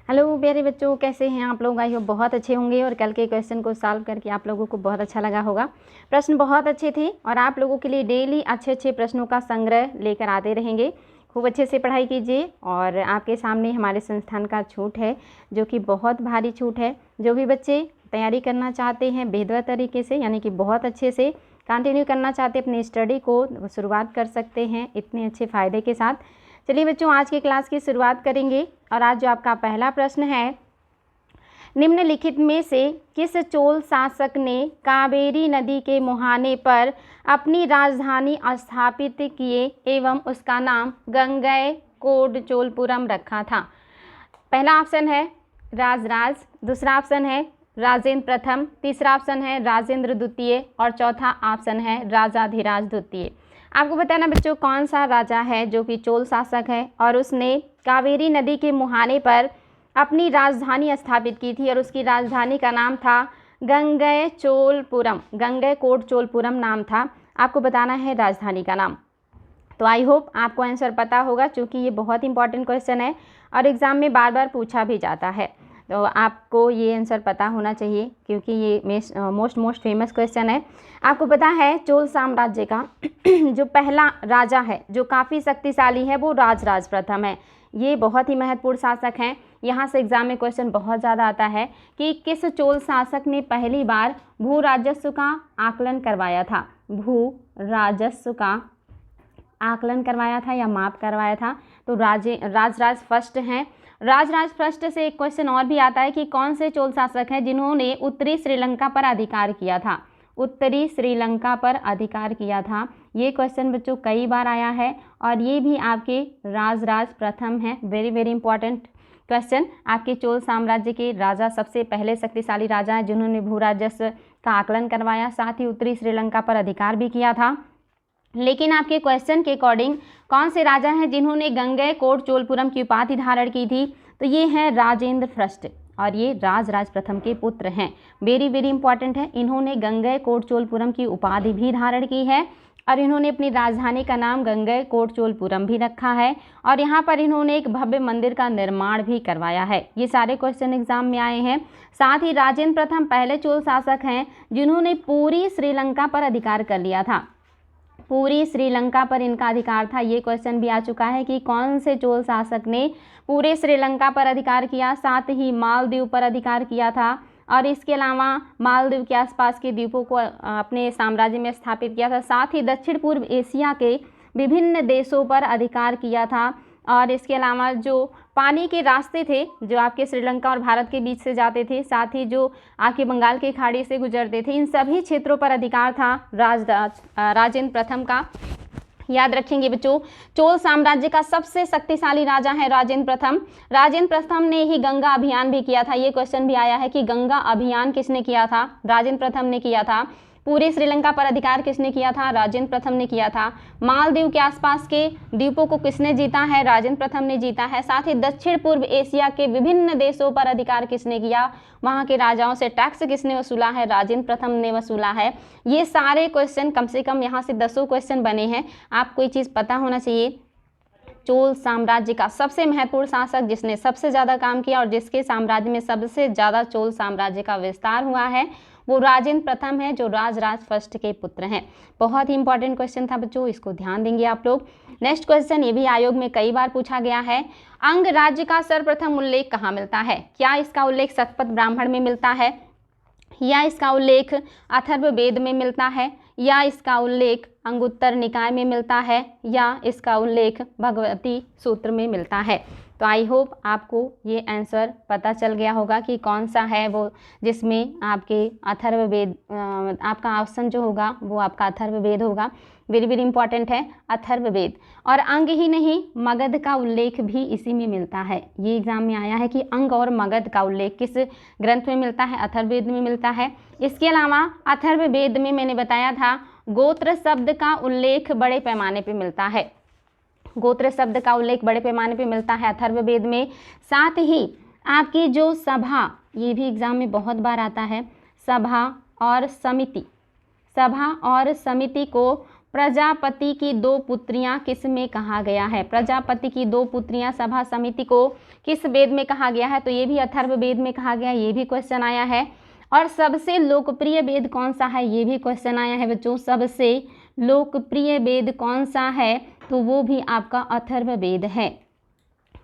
Hello प्यारे बच्चों, कैसे हैं आप लोग। आई होप बहुत अच्छे होंगे और कल के क्वेश्चन को सॉल्व करके आप लोगों को बहुत अच्छा लगा होगा। प्रश्न बहुत अच्छे थे और आप लोगों के लिए डेली अच्छे अच्छे प्रश्नों का संग्रह लेकर आते रहेंगे। खूब अच्छे से पढ़ाई कीजिए। और आपके सामने हमारे संस्थान का छूट है जो कि बहुत भारी छूट है। जो भी बच्चे तैयारी करना चाहते हैं बेहतर तरीके से, यानी कि बहुत अच्छे से कंटिन्यू करना चाहते हैं अपनी स्टडी को, शुरुआत कर सकते हैं इतने अच्छे फ़ायदे के साथ। चलिए बच्चों, आज की क्लास की शुरुआत करेंगे। और आज जो आपका पहला प्रश्न है, निम्नलिखित में से किस चोल शासक ने कावेरी नदी के मुहाने पर अपनी राजधानी स्थापित किए एवं उसका नाम गंगैकोंडचोलपुरम रखा था। पहला ऑप्शन है राजराज, दूसरा ऑप्शन है राजेंद्र प्रथम, तीसरा ऑप्शन है राजेंद्र द्वितीय और चौथा ऑप्शन है राजाधिराज द्वितीय। आपको बताना बच्चों कौन सा राजा है जो कि चोल शासक है और उसने कावेरी नदी के मुहाने पर अपनी राजधानी स्थापित की थी और उसकी राजधानी का नाम था गंगैचोलपुरम, गंगैकोंडचोलपुरम नाम था। आपको बताना है राजधानी का नाम। तो आई होप आपको आंसर पता होगा, क्योंकि ये बहुत इंपॉर्टेंट क्वेश्चन है और एग्ज़ाम में बार बार पूछा भी जाता है। तो आपको ये आंसर पता होना चाहिए क्योंकि ये मोस्ट फेमस क्वेश्चन है। आपको पता है चोल साम्राज्य का जो पहला राजा है जो काफ़ी शक्तिशाली है वो राजराज प्रथम है। ये बहुत ही महत्वपूर्ण शासक हैं। यहाँ से एग्जाम में क्वेश्चन बहुत ज़्यादा आता है कि किस चोल शासक ने पहली बार भू राजस्व का आकलन करवाया था। भू राजस्व का आकलन करवाया था या माप करवाया था। तो राजराज फर्स्ट हैं। राजराज फर्स्ट से एक क्वेश्चन और भी आता है कि कौन से चोल शासक हैं जिन्होंने उत्तरी श्रीलंका पर अधिकार किया था। उत्तरी श्रीलंका पर अधिकार किया था, ये क्वेश्चन बच्चों कई बार आया है और ये भी आपके राजराज प्रथम है। Very very important question. आपके चोल साम्राज्य के राजा सबसे पहले शक्तिशाली राजा हैं जिन्होंने भू राजस्व का आकलन करवाया, साथ ही उत्तरी श्रीलंका पर अधिकार भी किया था। लेकिन आपके क्वेश्चन के अकॉर्डिंग कौन से राजा हैं जिन्होंने गंगैकोंडचोलपुरम की उपाधि धारण की थी, तो ये हैं राजेंद्र फर्स्ट और ये राजराज प्रथम के पुत्र हैं। वेरी वेरी इंपॉर्टेंट है। इन्होंने गंगैकोंडचोलपुरम की उपाधि भी धारण की है और इन्होंने अपनी राजधानी का नाम गंगैकोंडचोलपुरम भी रखा है और यहाँ पर इन्होंने एक भव्य मंदिर का निर्माण भी करवाया है। ये सारे क्वेश्चन एग्जाम में आए हैं। साथ ही राजेंद्र प्रथम पहले चोल शासक हैं जिन्होंने पूरी श्रीलंका पर अधिकार कर लिया था। पूरी श्रीलंका पर इनका अधिकार था। ये क्वेश्चन भी आ चुका है कि कौन से चोल शासक ने पूरे श्रीलंका पर अधिकार किया, साथ ही मालदीव पर अधिकार किया था और इसके अलावा मालदीव के आसपास के द्वीपों को अपने साम्राज्य में स्थापित किया था। साथ ही दक्षिण पूर्व एशिया के विभिन्न देशों पर अधिकार किया था और इसके अलावा जो पानी के रास्ते थे जो आपके श्रीलंका और भारत के बीच से जाते थे, साथ ही जो आपके बंगाल की खाड़ी से गुजरते थे, इन सभी क्षेत्रों पर अधिकार था राजेंद्र प्रथम का। याद रखेंगे बच्चों, चोल साम्राज्य का सबसे शक्तिशाली राजा है राजेंद्र प्रथम। राजेंद्र प्रथम ने ही गंगा अभियान भी किया था। ये क्वेश्चन भी आया है कि गंगा अभियान किसने किया था, राजेंद्र प्रथम ने किया था। पूरी श्रीलंका पर अधिकार किसने किया था, राजेंद्र प्रथम ने किया था। मालदीव के आसपास के द्वीपों को किसने जीता है, राजेंद्र प्रथम ने जीता है। साथ ही दक्षिण पूर्व एशिया के विभिन्न देशों पर अधिकार किसने किया, वहाँ के राजाओं से टैक्स किसने वसूला है, राजेंद्र प्रथम ने वसूला है। ये सारे क्वेश्चन कम से कम यहाँ से 10 क्वेश्चन बने हैं। आपको ये चीज़ पता होना चाहिए। चोल साम्राज्य का सबसे महत्वपूर्ण शासक जिसने सबसे ज़्यादा काम किया और जिसके साम्राज्य में सबसे ज़्यादा चोल साम्राज्य का विस्तार हुआ है वो राजेंद्र प्रथम है जो राजराज फर्स्ट के पुत्र हैं। बहुत ही इंपॉर्टेंट क्वेश्चन था बच्चों, इसको ध्यान देंगे आप लोग। नेक्स्ट क्वेश्चन, ये भी आयोग में कई बार पूछा गया है। अंग राज्य का सर्वप्रथम उल्लेख कहाँ मिलता है। क्या इसका उल्लेख शतपथ ब्राह्मण में मिलता है, या इसका उल्लेख अथर्ववेद में मिलता है, या इसका उल्लेख अंगुत्तर निकाय में मिलता है, या इसका उल्लेख भगवती सूत्र में मिलता है। तो आई होप आपको ये आंसर पता चल गया होगा कि कौन सा है वो जिसमें आपके अथर्ववेद, आपका ऑप्शन जो होगा वो आपका अथर्ववेद होगा। वेरी वेरी इंपॉर्टेंट है अथर्ववेद। और अंग ही नहीं, मगध का उल्लेख भी इसी में मिलता है। ये एग्जाम में आया है कि अंग और मगध का उल्लेख किस ग्रंथ में मिलता है, अथर्ववेद में मिलता है। इसके अलावा अथर्ववेद में मैंने बताया था गोत्र शब्द का उल्लेख बड़े पैमाने पर मिलता है। गोत्र शब्द का उल्लेख बड़े पैमाने पे मिलता है अथर्ववेद में। साथ ही आपकी जो सभा, ये भी एग्जाम में बहुत बार आता है, सभा और समिति, सभा और समिति को प्रजापति की 2 पुत्रियां किस में कहा गया है? प्रजापति की 2 पुत्रियां सभा समिति को किस वेद में कहा गया है? तो ये भी अथर्ववेद में कहा गया, ये भी क्वेश्चन आया है। और सबसे लोकप्रिय वेद कौन सा है? ये भी क्वेश्चन आया है बच्चों। सबसे लोकप्रिय वेद कौन सा है? तो वो भी आपका अथर्ववेद है।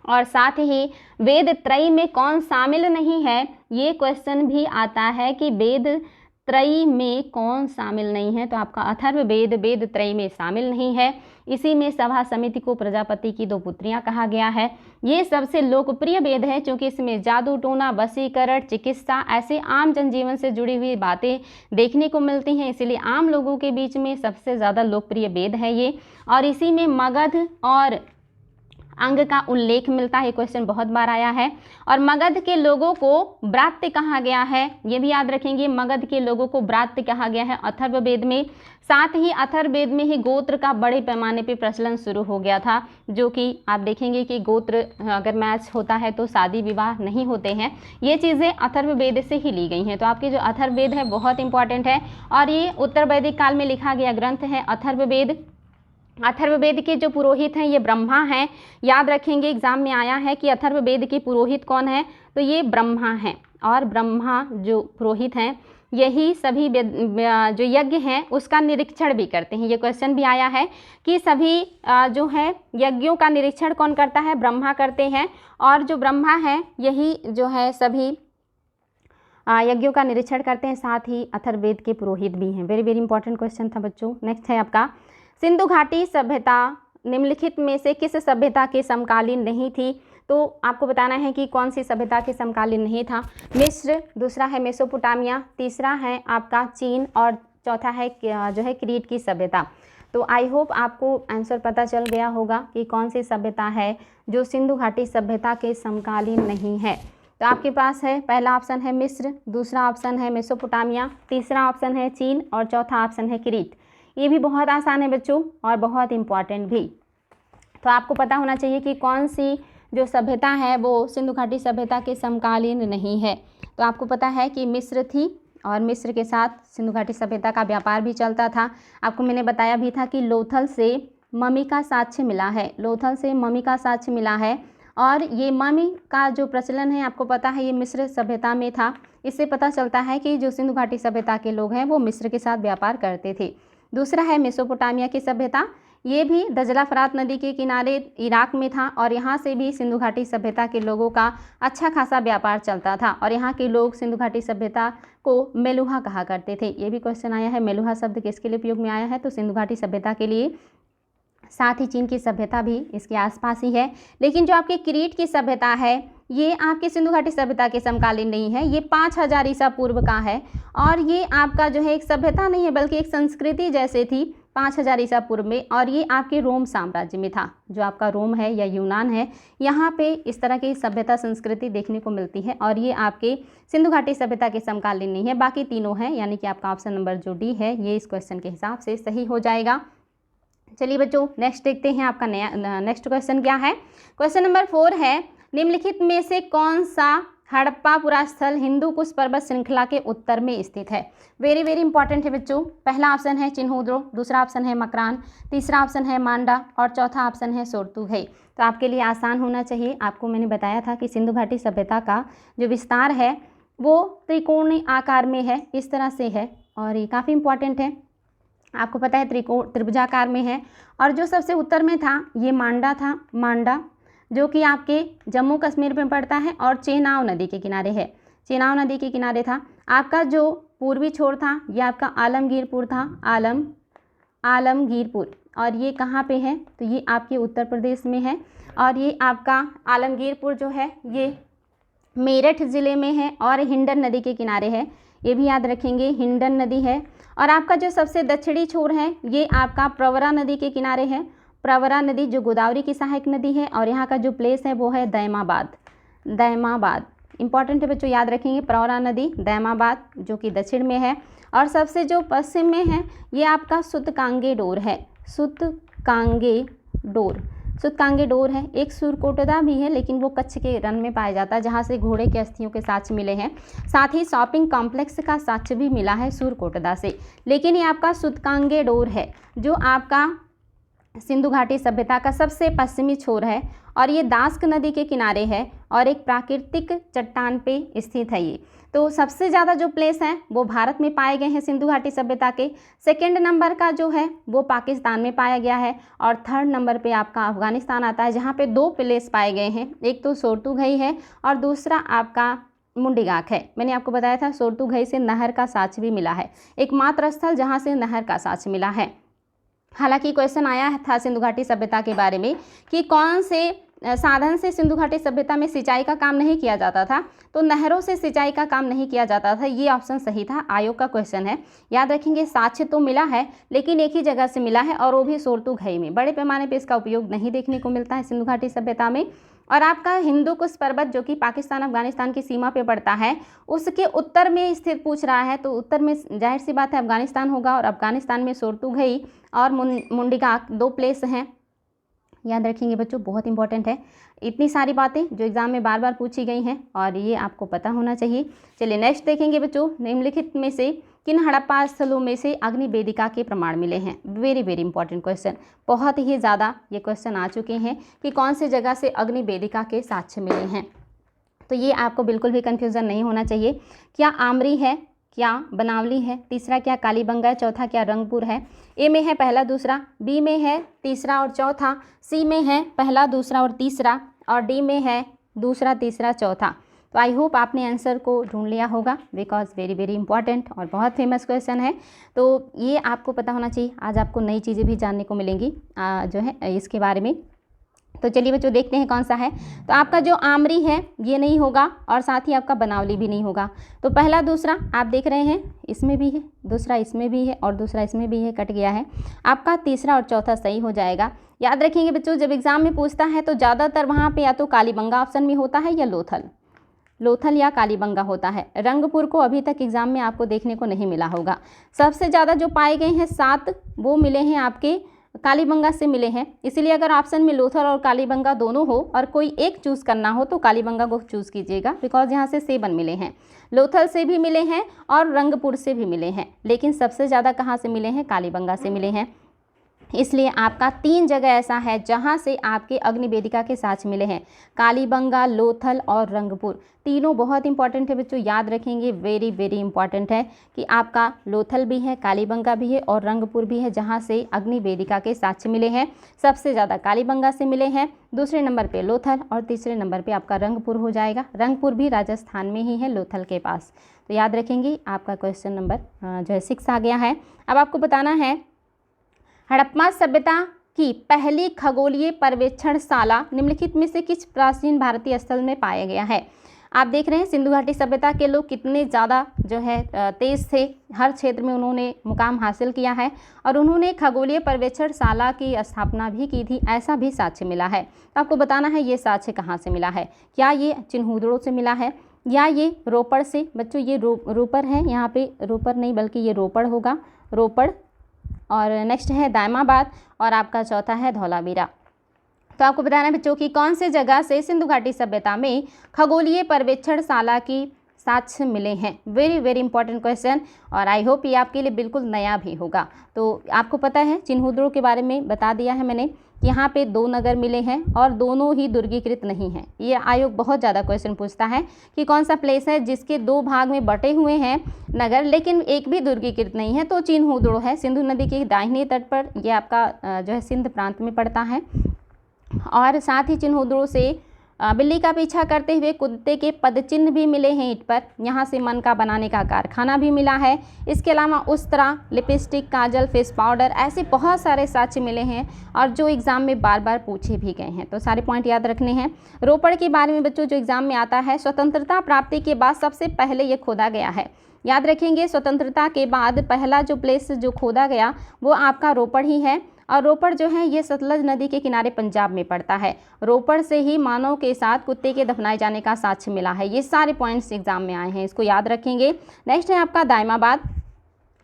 और साथ ही वेद त्रयी में कौन शामिल नहीं है? ये क्वेश्चन भी आता है कि वेद त्रयी में कौन शामिल नहीं है? तो आपका अथर्ववेद वेद त्रयी में शामिल नहीं है। इसी में सभा समिति को प्रजापति की 2 पुत्रियां कहा गया है। ये सबसे लोकप्रिय वेद है क्योंकि इसमें जादू टोना, वशीकरण, चिकित्सा ऐसे आम जनजीवन से जुड़ी हुई बातें देखने को मिलती हैं, इसलिए आम लोगों के बीच में सबसे ज़्यादा लोकप्रिय वेद है ये। और इसी में मगध और अंग का उल्लेख मिलता है। क्वेश्चन बहुत बार आया है। और मगध के लोगों को ब्रात्य कहा गया है, ये भी याद रखेंगे। मगध के लोगों को ब्रात्य कहा गया है अथर्ववेद में। साथ ही अथर्ववेद में ही गोत्र का बड़े पैमाने पे प्रचलन शुरू हो गया था, जो कि आप देखेंगे कि गोत्र अगर मैच होता है तो शादी विवाह नहीं होते हैं। ये चीज़ें अथर्ववेद से ही ली गई हैं। तो आपके जो अथर्ववेद है बहुत इंपॉर्टेंट है और ये उत्तर वैदिक काल में लिखा गया ग्रंथ है अथर्ववेद। अथर्ववेद के जो पुरोहित हैं ये ब्रह्मा हैं। याद रखेंगे, एग्जाम में आया है कि अथर्ववेद के पुरोहित कौन है? तो ये ब्रह्मा हैं। और ब्रह्मा जो पुरोहित हैं यही सभी जो यज्ञ हैं उसका निरीक्षण भी करते हैं। ये क्वेश्चन भी आया है कि सभी जो है यज्ञों का निरीक्षण कौन करता है? ब्रह्मा करते हैं। और जो ब्रह्मा है यही जो है सभी यज्ञों का निरीक्षण करते हैं। साथ ही अथर्ववेद के पुरोहित भी हैं। वेरी वेरी इंपॉर्टेंट क्वेश्चन था बच्चों। नेक्स्ट है आपका, सिंधु घाटी सभ्यता निम्नलिखित में से किस सभ्यता के समकालीन नहीं थी? तो आपको बताना है कि कौन सी सभ्यता के समकालीन नहीं था। मिस्र, दूसरा है मेसोपोटामिया, तीसरा है आपका चीन और चौथा है जो है क्रीट की सभ्यता। तो आई होप आपको आंसर पता चल गया होगा कि कौन सी सभ्यता है जो सिंधु घाटी सभ्यता के समकालीन नहीं है। तो आपके पास है पहला ऑप्शन है मिस्र, दूसरा ऑप्शन है मेसोपोटामिया, तीसरा ऑप्शन है चीन और चौथा ऑप्शन है क्रीट। ये भी बहुत आसान है बच्चों और बहुत इम्पॉर्टेंट भी। तो आपको पता होना चाहिए कि कौन सी जो सभ्यता है वो सिंधु घाटी सभ्यता के समकालीन नहीं है। तो आपको पता है कि मिस्र थी और मिस्र के साथ सिंधु घाटी सभ्यता का व्यापार भी चलता था। आपको मैंने बताया भी था कि लोथल से ममी का साक्ष्य मिला है, लोथल से ममी का साक्ष्य मिला है। और ये ममी का जो प्रचलन है आपको पता है ये मिस्र सभ्यता में था। इससे पता चलता है कि जो सिंधु घाटी सभ्यता के लोग हैं वो मिस्र के साथ व्यापार करते थे। दूसरा है मेसोपोटामिया की सभ्यता, ये भी दजला फरात नदी के किनारे इराक में था और यहाँ से भी सिंधु घाटी सभ्यता के लोगों का अच्छा खासा व्यापार चलता था। और यहाँ के लोग सिंधु घाटी सभ्यता को मेलुहा कहा करते थे। ये भी क्वेश्चन आया है, मेलुहा शब्द किसके लिए उपयोग में आया है? तो सिंधु घाटी सभ्यता के लिए। साथ ही चीन की सभ्यता भी इसके आसपास ही है। लेकिन जो आपके क्रीट की सभ्यता है ये आपकी सिंधु घाटी सभ्यता के समकालीन नहीं है, ये 5000 ईसा पूर्व का है। और ये आपका जो है एक सभ्यता नहीं है बल्कि एक संस्कृति जैसे थी 5000 ईसा पूर्व में। और ये आपके रोम साम्राज्य में था, जो आपका रोम है या यूनान है, यहाँ पे इस तरह की सभ्यता संस्कृति देखने को मिलती है। और ये आपके सिंधु घाटी सभ्यता के समकालीन नहीं है, बाकी तीनों हैं। यानी कि आपका ऑप्शन नंबर जो डी है ये इस क्वेश्चन के हिसाब से सही हो जाएगा। चलिए बच्चों नेक्स्ट देखते हैं आपका नेक्स्ट क्वेश्चन क्या है। क्वेश्चन नंबर 4 है, निम्नलिखित में से कौन सा हड़प्पा पुरा स्थल हिंदू कुश पर्वत श्रृंखला के उत्तर में स्थित है? वेरी वेरी इंपॉर्टेंट है बच्चों। पहला ऑप्शन है चिन्होद्रो, दूसरा ऑप्शन है मकरान, तीसरा ऑप्शन है मांडा और चौथा ऑप्शन है सोरतुघई। तो आपके लिए आसान होना चाहिए। आपको मैंने बताया था कि सिंधु घाटी सभ्यता का जो विस्तार है वो त्रिकोणीय आकार में है, इस तरह से है और ये काफ़ी इंपॉर्टेंट है। आपको पता है त्रिभुजाकार में है। और जो सबसे उत्तर में था ये मांडा था, मांडा जो कि आपके जम्मू कश्मीर में पड़ता है और चेनाब नदी के किनारे है, चेनाब नदी के किनारे था। आपका जो पूर्वी छोर था ये आपका आलमगीरपुर था, आलमगीरपुर। और ये कहाँ पे है? तो ये आपके उत्तर प्रदेश में है। और ये आपका आलमगीरपुर जो है ये मेरठ ज़िले में है और हिंडन नदी के किनारे है। ये भी याद रखेंगे, हिंडन नदी है। और आपका जो सबसे दक्षिणी छोर है ये आपका प्रवरा नदी के किनारे है, प्रवरा नदी जो गोदावरी की सहायक नदी है। और यहाँ का जो प्लेस है वो है दैमाबाद, दैमाबाद इंपॉर्टेंट है बच्चों, याद रखेंगे। प्रवरा नदी दैमाबाद जो कि दक्षिण में है। और सबसे जो पश्चिम में है ये आपका सुतकांगे डोर है, सुतकांगे डोर। सूतकांगे डोर है। एक सुरकोटदा भी है, लेकिन वो कच्छ के रण में पाया जाता है, जहाँ से घोड़े के अस्थियों के साक्ष्य मिले हैं। साथ ही शॉपिंग कॉम्प्लेक्स का साक्ष्य भी मिला है सुरकोटदा से। लेकिन ये आपका सूतकांगे डोर है, जो आपका सिंधु घाटी सभ्यता का सबसे पश्चिमी छोर है, और ये दास्क नदी के किनारे है और एक प्राकृतिक चट्टान पे स्थित है ये। तो सबसे ज़्यादा जो प्लेस हैं वो भारत में पाए गए हैं सिंधु घाटी सभ्यता के। सेकंड नंबर का जो है वो पाकिस्तान में पाया गया है, और थर्ड नंबर पे आपका अफगानिस्तान आता है, जहाँ पे 2 प्लेस पाए गए हैं। एक तो सोरतुघई है और दूसरा आपका मुंडीगाक है। मैंने आपको बताया था सोरतुघई से नहर का साक्ष्य भी मिला है, एकमात्र स्थल जहाँ से नहर का साक्ष्य मिला है। हालांकि क्वेश्चन आया था सिंधु घाटी सभ्यता के बारे में कि कौन से साधन से सिंधु घाटी सभ्यता में सिंचाई का काम नहीं किया जाता था, तो नहरों से सिंचाई का काम नहीं किया जाता था। ये ऑप्शन सही था, आयोग का क्वेश्चन है। याद रखेंगे साक्ष्य तो मिला है, लेकिन एक ही जगह से मिला है, और वो भी सोरतुघई में। बड़े पैमाने पे इसका उपयोग नहीं देखने को मिलता है सिंधु घाटी सभ्यता में। और आपका हिंदू कुश पर्वत, जो कि पाकिस्तान अफगानिस्तान की सीमा पे पड़ता है, उसके उत्तर में स्थित पूछ रहा है, तो उत्तर में जाहिर सी बात है अफगानिस्तान होगा, और अफगानिस्तान में सोरतुघई और मुंडीगाक 2 प्लेस हैं। याद रखेंगे बच्चों, बहुत इंपॉर्टेंट है। इतनी सारी बातें जो एग्जाम में बार बार पूछी गई हैं, और ये आपको पता होना चाहिए। चलिए नेक्स्ट देखेंगे बच्चों, निम्नलिखित में से किन हड़प्पा स्थलों में से अग्नि वेदिका के प्रमाण मिले हैं। वेरी वेरी इंपॉर्टेंट क्वेश्चन, बहुत ही ज़्यादा ये क्वेश्चन आ चुके हैं कि कौन से जगह से अग्नि वेदिका के साक्ष्य मिले हैं। तो ये आपको बिल्कुल भी कन्फ्यूज़न नहीं होना चाहिए। क्या आमरी है, क्या बनावली है, तीसरा क्या कालीबंगा है, चौथा क्या रंगपुर है। ए में है पहला दूसरा, बी में है तीसरा और चौथा, सी में है पहला दूसरा और तीसरा, और डी में है दूसरा तीसरा चौथा। तो आई होप आपने आंसर को ढूंढ लिया होगा, बिकॉज वेरी वेरी इंपॉर्टेंट और बहुत फेमस क्वेश्चन है। तो ये आपको पता होना चाहिए। आज आपको नई चीज़ें भी जानने को मिलेंगी जो है इसके बारे में। तो चलिए बच्चों देखते हैं कौन सा है। तो आपका जो आमरी है ये नहीं होगा, और साथ ही आपका बनावली भी नहीं होगा। तो पहला दूसरा आप देख रहे हैं, इसमें भी है, दूसरा इसमें भी है, और दूसरा इसमें भी है, कट गया है। आपका तीसरा और चौथा सही हो जाएगा। याद रखेंगे बच्चों, जब एग्जाम में पूछता है तो ज़्यादातर वहाँ पे या तो कालीबंगा ऑप्शन में होता है, या लोथल या कालीबंगा होता है। रंगपुर को अभी तक एग्जाम में आपको देखने को नहीं मिला होगा। सबसे ज़्यादा जो पाए गए हैं 7, वो मिले हैं आपके कालीबंगा से मिले हैं। इसीलिए अगर ऑप्शन में लोथल और कालीबंगा दोनों हो और कोई एक चूज़ करना हो तो कालीबंगा को चूज़ कीजिएगा, बिकॉज यहाँ से 7 मिले हैं। लोथल से भी मिले हैं और रंगपुर से भी मिले हैं, लेकिन सबसे ज़्यादा कहाँ से मिले हैं, कालीबंगा से मिले हैं। इसलिए आपका 3 जगह ऐसा है जहाँ से आपके अग्नि वेदिका के साक्ष्य मिले हैं, कालीबंगा, लोथल और रंगपुर। तीनों बहुत इंपॉर्टेंट है बच्चों, याद रखेंगे। वेरी वेरी इंपॉर्टेंट है कि आपका लोथल भी है, कालीबंगा भी है और रंगपुर भी है, जहाँ से अग्नि वेदिका के साक्ष्य मिले हैं। सबसे ज़्यादा कालीबंगा से मिले हैं, दूसरे नंबर पे लोथल, और तीसरे नंबर पे आपका रंगपुर हो जाएगा। रंगपुर भी राजस्थान में ही है, लोथल के पास। तो याद रखेंगे, आपका क्वेश्चन नंबर जो है 6 आ गया है। अब आपको बताना है हड़प्पा सभ्यता की पहली खगोलीय पर्यवेक्षणशाला निम्नलिखित में से किस प्राचीन भारतीय स्थल में पाया गया है। आप देख रहे हैं सिंधु घाटी सभ्यता के लोग कितने ज़्यादा जो है तेज थे, हर क्षेत्र में उन्होंने मुकाम हासिल किया है, और उन्होंने खगोलीय पर्यवेक्षणशाला की स्थापना भी की थी, ऐसा भी साक्ष्य मिला है। तो आपको बताना है ये साक्ष्य कहाँ से मिला है। क्या ये चिन्हुदड़ों से मिला है, या ये रोपड़ से। बच्चों ये रोपड़ है, यहाँ पे रोपड़ नहीं बल्कि ये रोपड़ होगा, रोपड़। और नेक्स्ट है दायमाबाद, और आपका चौथा है धौलावीरा। तो आपको बताना है बच्चों कि कौन से जगह से सिंधु घाटी सभ्यता में खगोलीय पर्यवेक्षणशाला की साक्ष्य मिले हैं। वेरी वेरी इंपॉर्टेंट क्वेश्चन, और आई होप ये आपके लिए बिल्कुल नया भी होगा। तो आपको पता है चिन्हुदड़ों के बारे में बता दिया है मैंने। यहाँ पे 2 नगर मिले हैं और दोनों ही दुर्गीकृत नहीं हैं। ये आयोग बहुत ज़्यादा क्वेश्चन पूछता है कि कौन सा प्लेस है जिसके 2 भाग में बटे हुए हैं नगर, लेकिन एक भी दुर्गीकृत नहीं है। तो चिन्हुदड़ो है, सिंधु नदी के दाहिने तट पर, यह आपका जो है सिंध प्रांत में पड़ता है। और साथ ही चिन्हुदड़ो से बिल्ली का पीछा करते हुए कुत्ते के पदचिन्ह भी मिले हैं ईंट पर। यहाँ से मन का बनाने का कारखाना भी मिला है। इसके अलावा उस्तरा, लिपस्टिक, काजल, फेस पाउडर, ऐसे बहुत सारे साक्ष्य मिले हैं, और जो एग्ज़ाम में बार बार पूछे भी गए हैं। तो सारे पॉइंट याद रखने हैं। रोपड़ के बारे में बच्चों जो एग्ज़ाम में आता है, स्वतंत्रता प्राप्ति के बाद सबसे पहले ये खोदा गया है। याद रखेंगे, स्वतंत्रता के बाद पहला जो प्लेस जो खोदा गया वो आपका रोपड़ ही है। और रोपड़ जो है ये सतलज नदी के किनारे पंजाब में पड़ता है। रोपड़ से ही मानव के साथ कुत्ते के दफनाए जाने का साक्ष्य मिला है। ये सारे पॉइंट्स एग्जाम में आए हैं, इसको याद रखेंगे। नेक्स्ट है आपका दायमाबाद।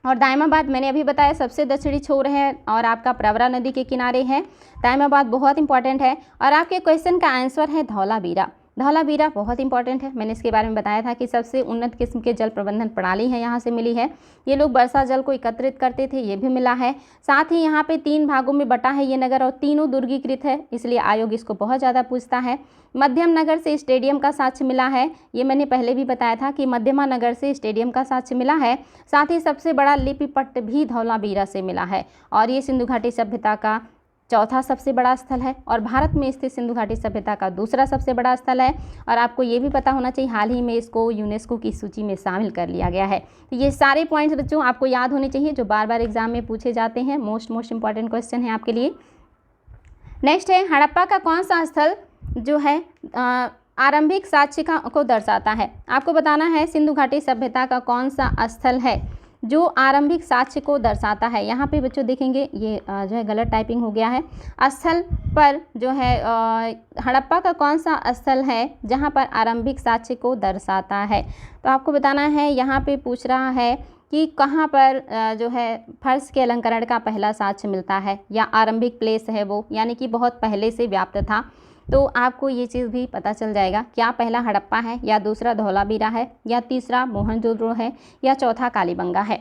और दायमाबाद मैंने अभी बताया सबसे दक्षिणी छोर है और आपका प्रवरा नदी के किनारे है। दायमाबाद बहुत इंपॉर्टेंट है। और आपके क्वेश्चन का आंसर है धौलावीरा। धौलावीरा बहुत इंपॉर्टेंट है, मैंने इसके बारे में बताया था कि सबसे उन्नत किस्म के जल प्रबंधन प्रणाली है यहाँ से मिली है। ये लोग वर्षा जल को एकत्रित करते थे, ये भी मिला है। साथ ही यहाँ पे 3 भागों में बटा है ये नगर और तीनों दुर्गीकृत है, इसलिए आयोग इसको बहुत ज़्यादा पूछता है। मध्यम नगर से स्टेडियम का साक्ष्य मिला है, ये मैंने पहले भी बताया था कि मध्यमा नगर से स्टेडियम का साक्ष्य मिला है। साथ ही सबसे बड़ा लिपि पट्ट भी धौलावीरा से मिला है और ये सिंधु घाटी सभ्यता का चौथा सबसे बड़ा स्थल है और भारत में स्थित सिंधु घाटी सभ्यता का दूसरा सबसे बड़ा स्थल है। और आपको ये भी पता होना चाहिए हाल ही में इसको यूनेस्को की सूची में शामिल कर लिया गया है। तो ये सारे पॉइंट्स बच्चों आपको याद होने चाहिए जो बार बार एग्जाम में पूछे जाते हैं। मोस्ट इंपॉर्टेंट क्वेश्चन है आपके लिए। नेक्स्ट है हड़प्पा का कौन सा स्थल जो है आरंभिक साक्ष्य को दर्शाता है। आपको बताना है सिंधु घाटी सभ्यता का कौन सा स्थल है जो आरंभिक साक्ष्य को दर्शाता है। यहाँ पे बच्चों देखेंगे ये जो है गलत टाइपिंग हो गया है। स्थल पर जो है हड़प्पा का कौन सा स्थल है जहाँ पर आरंभिक साक्ष्य को दर्शाता है। तो आपको बताना है, यहाँ पे पूछ रहा है कि कहाँ पर जो है फर्श के अलंकरण का पहला साक्ष्य मिलता है या आरंभिक प्लेस है वो, यानी कि बहुत पहले से व्याप्त था। तो आपको ये चीज़ भी पता चल जाएगा क्या पहला हड़प्पा है या दूसरा धौलावीरा है या तीसरा मोहनजोदड़ो है या चौथा कालीबंगा है।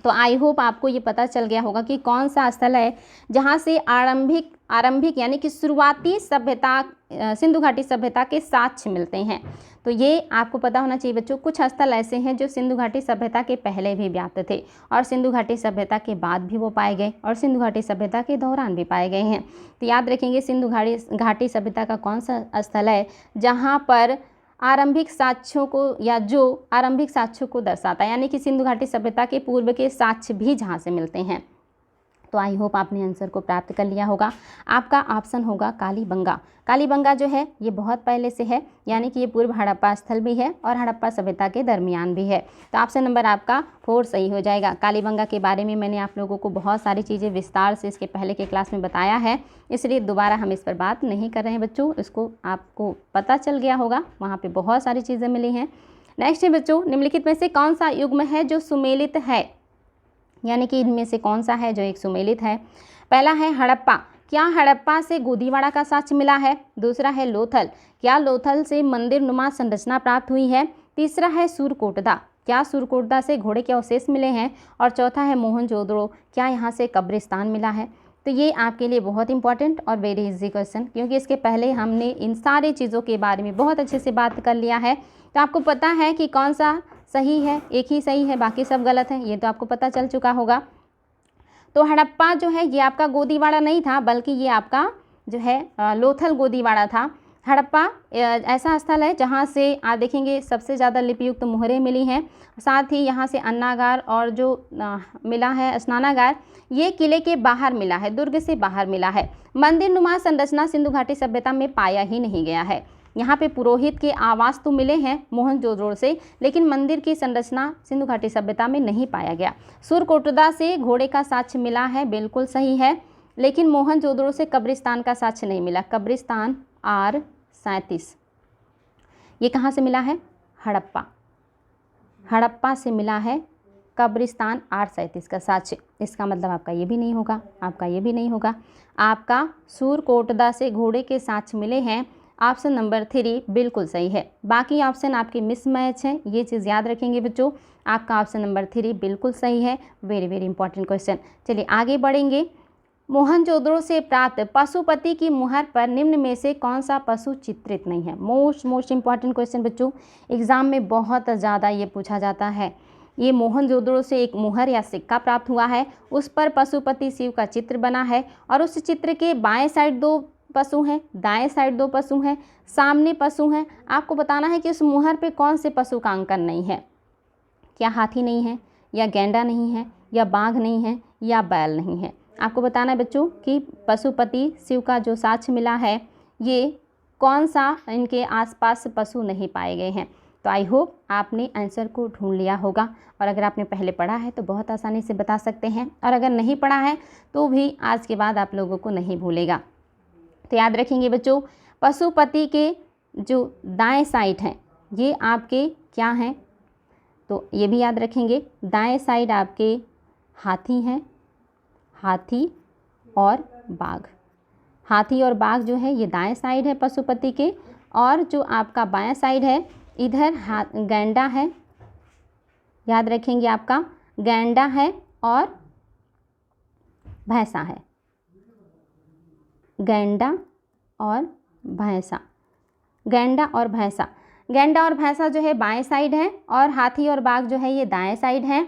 तो आई होप आपको ये पता चल गया होगा कि कौन सा स्थल है जहाँ से आरंभिक यानी कि शुरुआती सभ्यता सिंधु घाटी सभ्यता के साक्ष्य मिलते हैं। तो ये आपको पता होना चाहिए बच्चों। कुछ स्थल ऐसे हैं जो सिंधु घाटी सभ्यता के पहले भी व्याप्त थे और सिंधु घाटी सभ्यता के बाद भी वो पाए गए और सिंधु घाटी सभ्यता के दौरान भी पाए गए हैं। तो याद रखेंगे सिंधु घाटी सभ्यता का कौन सा स्थल है जहाँ पर आरंभिक साक्ष्यों को या जो आरंभिक साक्ष्यों को दर्शाता है, यानी कि सिंधु घाटी सभ्यता के पूर्व के साक्ष्य भी जहाँ से मिलते हैं। तो आई होप आपने आंसर को प्राप्त कर लिया होगा। आपका ऑप्शन होगा कालीबंगा। कालीबंगा जो है ये बहुत पहले से है, यानी कि ये पूर्व हड़प्पा स्थल भी है और हड़प्पा सभ्यता के दरमियान भी है। तो ऑप्शन नंबर आपका 4 सही हो जाएगा। कालीबंगा के बारे में मैंने आप लोगों को बहुत सारी चीज़ें विस्तार से इसके पहले के क्लास में बताया है, इसलिए दोबारा हम इस पर बात नहीं कर रहे हैं बच्चों। इसको आपको पता चल गया होगा, वहाँ पर बहुत सारी चीज़ें मिली हैं। नेक्स्ट है बच्चों, निम्नलिखित में से कौन सा युग्म है जो सुमेलित है, यानी कि इनमें से कौन सा है जो एक सुमेलित है। पहला है हड़प्पा, क्या हड़प्पा से गोदीवाड़ा का साक्ष्य मिला है। दूसरा है लोथल, क्या लोथल से मंदिर नुमा संरचना प्राप्त हुई है। तीसरा है सूरकोटदा, क्या सूरकोटदा से घोड़े के अवशेष मिले हैं। और चौथा है मोहनजोदड़ो, क्या यहाँ से कब्रिस्तान मिला है। तो ये आपके लिए बहुत इंपॉर्टेंट और वेरी इजी क्वेश्चन, क्योंकि इसके पहले हमने इन सारी चीज़ों के बारे में बहुत अच्छे से बात कर लिया है। तो आपको पता है कि कौन सा सही है, एक ही सही है, बाकी सब गलत है, ये तो आपको पता चल चुका होगा। तो हड़प्पा जो है ये आपका गोदीवाड़ा नहीं था, बल्कि ये आपका जो है लोथल गोदीवाड़ा था। हड़प्पा ऐसा स्थल है जहाँ से आप देखेंगे सबसे ज़्यादा लिपियुक्त मुहरें मिली हैं। साथ ही यहाँ से अन्नागार और जो मिला है स्नानागार, ये किले के बाहर मिला है, दुर्ग से बाहर मिला है। मंदिर नुमा संरचना सिंधु घाटी सभ्यता में पाया ही नहीं गया है। यहाँ पे पुरोहित के आवास तो मिले हैं मोहनजोदड़ो से, लेकिन मंदिर की संरचना सिंधु घाटी सभ्यता में नहीं पाया गया। सूरकोटदा से घोड़े का साक्ष्य मिला है, बिल्कुल सही है, लेकिन मोहनजोदड़ो से कब्रिस्तान का साक्ष्य नहीं मिला। कब्रिस्तान R37 ये कहाँ से मिला है, हड़प्पा से मिला है कब्रिस्तान R37 का साक्ष्य। इसका मतलब आपका ये भी नहीं होगा, आपका ये भी नहीं होगा। आपका सूरकोटदा से घोड़े के साक्ष्य मिले हैं। ऑप्शन नंबर 3 बिल्कुल सही है। बाकी ऑप्शन आपके मिसमैच हैं, ये चीज़ याद रखेंगे बच्चों। आपका ऑप्शन नंबर 3 बिल्कुल सही है। Very very important question. चलिए आगे बढ़ेंगे। मोहनजोदड़ो से प्राप्त पशुपति की मुहर पर निम्न में से कौन सा पशु चित्रित नहीं है। मोस्ट इंपॉर्टेंट क्वेश्चन बच्चों, एग्जाम में बहुत ज़्यादा ये पूछा जाता है। ये मोहनजोदड़ो से एक मुहर या सिक्का प्राप्त हुआ है, उस पर पशुपति शिव का चित्र बना है और उस चित्र के बाएं साइड 2 पशु हैं, दाएं साइड 2 पशु हैं, सामने पशु हैं। आपको बताना है कि उस मुहर पे कौन से पशु का अंकन नहीं है। क्या हाथी नहीं है, या गैंडा नहीं है, या बाघ नहीं है, या बैल नहीं है। आपको बताना है बच्चों कि पशुपति शिव का जो साक्ष्य मिला है ये कौन सा इनके आसपास पशु नहीं पाए गए हैं। तो आई होप आपने आंसर को ढूंढ लिया होगा, और अगर आपने पहले पढ़ा है तो बहुत आसानी से बता सकते हैं, और अगर नहीं पढ़ा है तो भी आज के बाद आप लोगों को नहीं भूलेगा। तो याद रखेंगे बच्चों, पशुपति के जो दाएं साइड हैं ये आपके क्या हैं, तो ये भी याद रखेंगे। दाएं साइड आपके हाथी हैं, हाथी और बाघ। हाथी और बाघ जो है ये दाएं साइड है पशुपति के, और जो आपका बायां साइड है इधर गैंडा है, याद रखेंगे आपका गैंडा है और भैंसा है। गैंडा और भैंसा, गैंडा और भैंसा। गैंडा और भैंसा जो है बाएं साइड है और हाथी और बाघ जो है ये दाएं साइड हैं।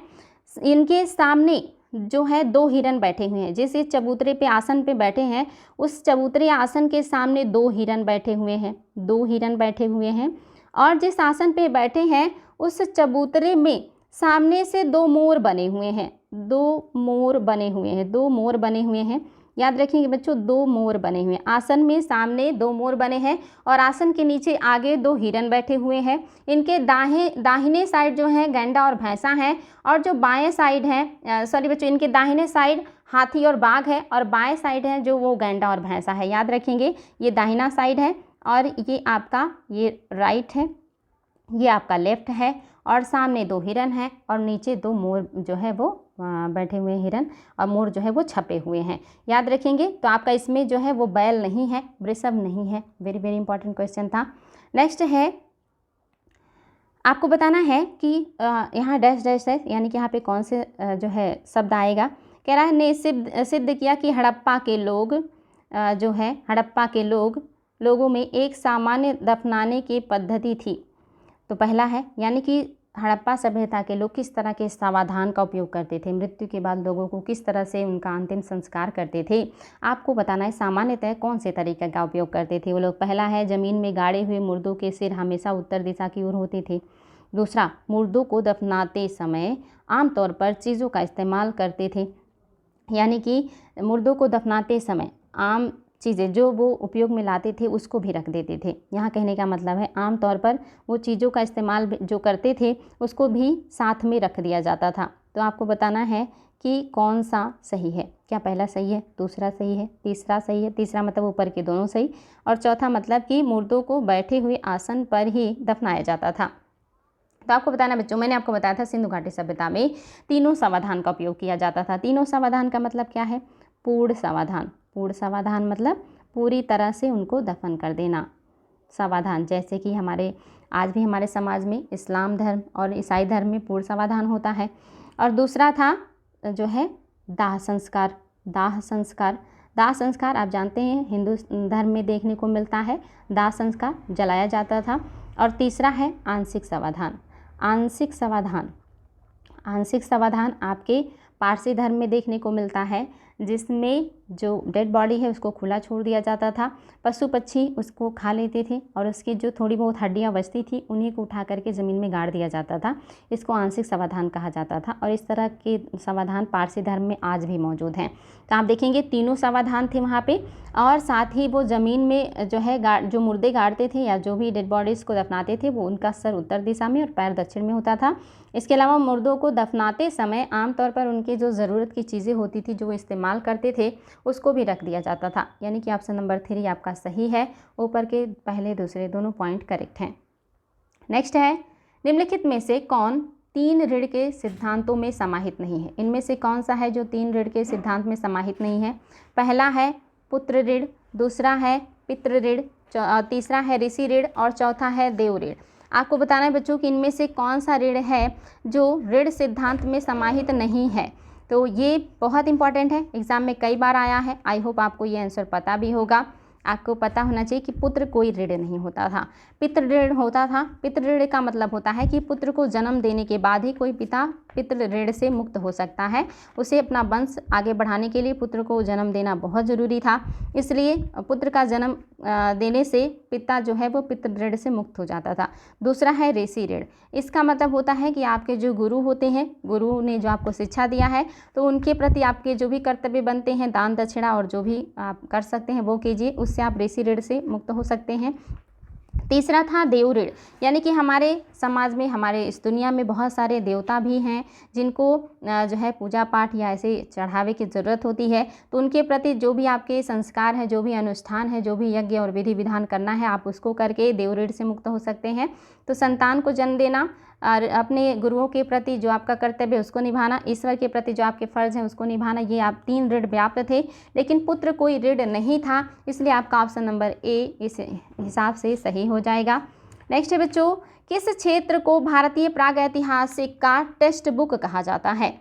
इनके सामने जो है 2 हिरन बैठे हुए हैं। जिस इस चबूतरे पे आसन पे बैठे हैं उस चबूतरे आसन के सामने 2 हिरन बैठे हुए हैं, 2 हिरन बैठे हुए हैं। और जिस आसन पे बैठे हैं उस चबूतरे में सामने से 2 मोर बने हुए हैं, 2 मोर बने हुए हैं, 2 मोर बने हुए हैं। याद रखेंगे बच्चों, 2 मोर बने हुए हैं। आसन में सामने 2 मोर बने हैं और आसन के नीचे आगे 2 हिरन बैठे हुए हैं। इनके दाहिने साइड जो है गैंडा और भैंसा है, और जो बाएं साइड है सॉरी बच्चों, इनके दाहिने साइड हाथी और बाघ है और बाएं साइड है जो वो गैंडा और भैंसा है। याद रखेंगे ये दाहिना साइड है और ये आपका ये राइट है, ये आपका लेफ्ट है, और सामने 2 हिरन हैं और नीचे 2 मोर जो है वो बैठे हुए हिरन, और मोर जो है वो छपे हुए हैं। याद रखेंगे। तो आपका इसमें जो है वो बैल नहीं है, वृषभ नहीं है। वेरी वेरी इंपॉर्टेंट क्वेश्चन था। नेक्स्ट है, आपको बताना है कि यहाँ डैश डैश है, यानी कि यहाँ पे कौन से जो है शब्द आएगा। कह रहा है ने सिद्ध किया कि हड़प्पा के लोग जो है हड़प्पा के लोगों में एक सामान्य दफनाने की पद्धति थी। तो पहला है, यानी कि हड़प्पा सभ्यता के लोग किस तरह के समाधान का उपयोग करते थे, मृत्यु के बाद लोगों को किस तरह से उनका अंतिम संस्कार करते थे। आपको बताना है सामान्यतः कौन से तरीके का उपयोग करते थे वो लोग। पहला है, ज़मीन में गाड़े हुए मुर्दों के सिर हमेशा उत्तर दिशा की ओर होते थे। दूसरा, मुर्दों को दफनाते समय आमतौर पर चीज़ों का इस्तेमाल करते थे, यानी कि मुर्दों को दफनाते समय आम चीज़ें जो वो उपयोग में लाते थे उसको भी रख देते थे। यहाँ कहने का मतलब है आम तौर पर वो चीज़ों का इस्तेमाल जो करते थे उसको भी साथ में रख दिया जाता था। तो आपको बताना है कि कौन सा सही है। क्या पहला सही है, दूसरा सही है, तीसरा सही है। तीसरा मतलब ऊपर के दोनों सही, और चौथा मतलब कि मुर्दों को बैठे हुए आसन पर ही दफनाया जाता था। तो आपको बताना बच्चों, मैंने आपको बताया था सिंधु घाटी सभ्यता में तीनों समाधान का उपयोग किया जाता था। तीनों समाधान का मतलब क्या है? पूर्ण समाधान। पूर्ण समाधान मतलब पूरी तरह से उनको दफन कर देना। समाधान जैसे कि आज भी हमारे समाज में इस्लाम धर्म और ईसाई धर्म में पूर्ण समाधान होता है। और दूसरा था जो है दाह संस्कार। दाह संस्कार, दाह संस्कार आप जानते हैं हिंदू धर्म में देखने को मिलता है, दाह संस्कार जलाया जाता था। और तीसरा है आंशिक समाधान। आंशिक समाधान, आंशिक समाधान आपके पारसी धर्म में देखने को मिलता है, जिसमें जो डेड बॉडी है उसको खुला छोड़ दिया जाता था, पशु पक्षी उसको खा लेते थे और उसकी जो थोड़ी बहुत हड्डियां बचती थी उन्हीं को उठा करके ज़मीन में गाड़ दिया जाता था। इसको आंशिक समाधान कहा जाता था और इस तरह के समाधान पारसी धर्म में आज भी मौजूद हैं। तो आप देखेंगे तीनों समाधान थे वहाँ पे, और साथ ही वो ज़मीन में जो है जो मुर्दे गाड़ते थे या जो भी डेड बॉडीज़ को दफनाते थे वो उनका सर उत्तर दिशा में और पैर दक्षिण में होता था। इसके अलावा मुर्दों को दफनाते समय आमतौर पर उनके जो ज़रूरत की चीज़ें होती थी जो वो इस्तेमाल करते थे उसको भी रख दिया जाता था। यानी कि ऑप्शन नंबर 3 आपका सही है। ऊपर के पहले दूसरे दोनों पॉइंट करेक्ट हैं। नेक्स्ट है, निम्नलिखित में से कौन 3 ऋण के सिद्धांतों में समाहित नहीं है? इनमें से कौन सा है जो 3 ऋण के सिद्धांत में समाहित नहीं है? पहला है पुत्र ऋण, दूसरा है पितृ ऋण, तीसरा है ऋषि ऋण और चौथा है देव ऋण। आपको बताना है बच्चों कि इनमें से कौन सा ऋण है जो ऋण सिद्धांत में समाहित नहीं है। तो ये बहुत इंपॉर्टेंट है, एग्जाम में कई बार आया है। आई होप आपको ये आंसर पता भी होगा। आपको पता होना चाहिए कि पुत्र कोई ऋण नहीं होता था, पितृ ऋण होता था। पितृ ऋण का मतलब होता है कि पुत्र को जन्म देने के बाद ही कोई पिता पितृ ऋण से मुक्त हो सकता है। उसे अपना वंश आगे बढ़ाने के लिए पुत्र को जन्म देना बहुत ज़रूरी था, इसलिए पुत्र का जन्म देने से पिता जो है वो पितृ ऋण से मुक्त हो जाता था। दूसरा है ऋषि ऋण। इसका मतलब होता है कि आपके जो गुरु होते हैं, गुरु ने जो आपको शिक्षा दिया है तो उनके प्रति आपके जो भी कर्तव्य बनते हैं, दान दक्षिणा और जो भी आप कर सकते हैं वो कीजिए, उससे आप ऋषि ऋण से मुक्त हो सकते हैं। तीसरा था देव ऋण, यानी कि हमारे समाज में, हमारे इस दुनिया में बहुत सारे देवता भी हैं जिनको जो है पूजा पाठ या ऐसे चढ़ावे की ज़रूरत होती है। तो उनके प्रति जो भी आपके संस्कार हैं, जो भी अनुष्ठान है, जो भी यज्ञ और विधि विधान करना है, आप उसको करके देव ऋण से मुक्त हो सकते हैं। तो संतान को जन्म देना और अपने गुरुओं के प्रति जो आपका कर्तव्य है उसको निभाना, ईश्वर के प्रति जो आपके फ़र्ज़ हैं उसको निभाना, ये आप 3 ऋण व्याप्त थे। लेकिन पुत्र कोई ऋण नहीं था, इसलिए आपका ऑप्शन नंबर ए इस हिसाब से सही हो जाएगा। नेक्स्ट है बच्चों, किस क्षेत्र को भारतीय प्रागैतिहासिक का टेक्स्ट बुक कहा जाता है?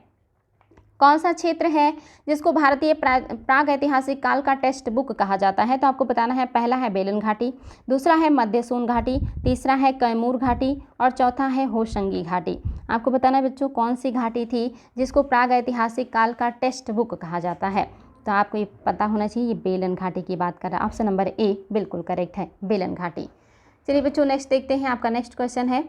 कौन सा क्षेत्र है जिसको भारतीय प्रागैतिहासिक काल का टेक्स्ट बुक कहा जाता है? तो आपको बताना है, पहला है बेलन घाटी, दूसरा है मध्य सोन घाटी, तीसरा है कैमूर घाटी और चौथा है होशंगी घाटी। आपको बताना है बच्चों कौन सी घाटी थी जिसको प्रागैतिहासिक काल का टेक्स्ट बुक कहा जाता है। तो आपको ये पता होना चाहिए, ये बेलन घाटी की बात कर रहा है। ऑप्शन नंबर ए बिल्कुल करेक्ट है, बेलन घाटी। चलिए बच्चों नेक्स्ट देखते हैं। आपका नेक्स्ट क्वेश्चन है,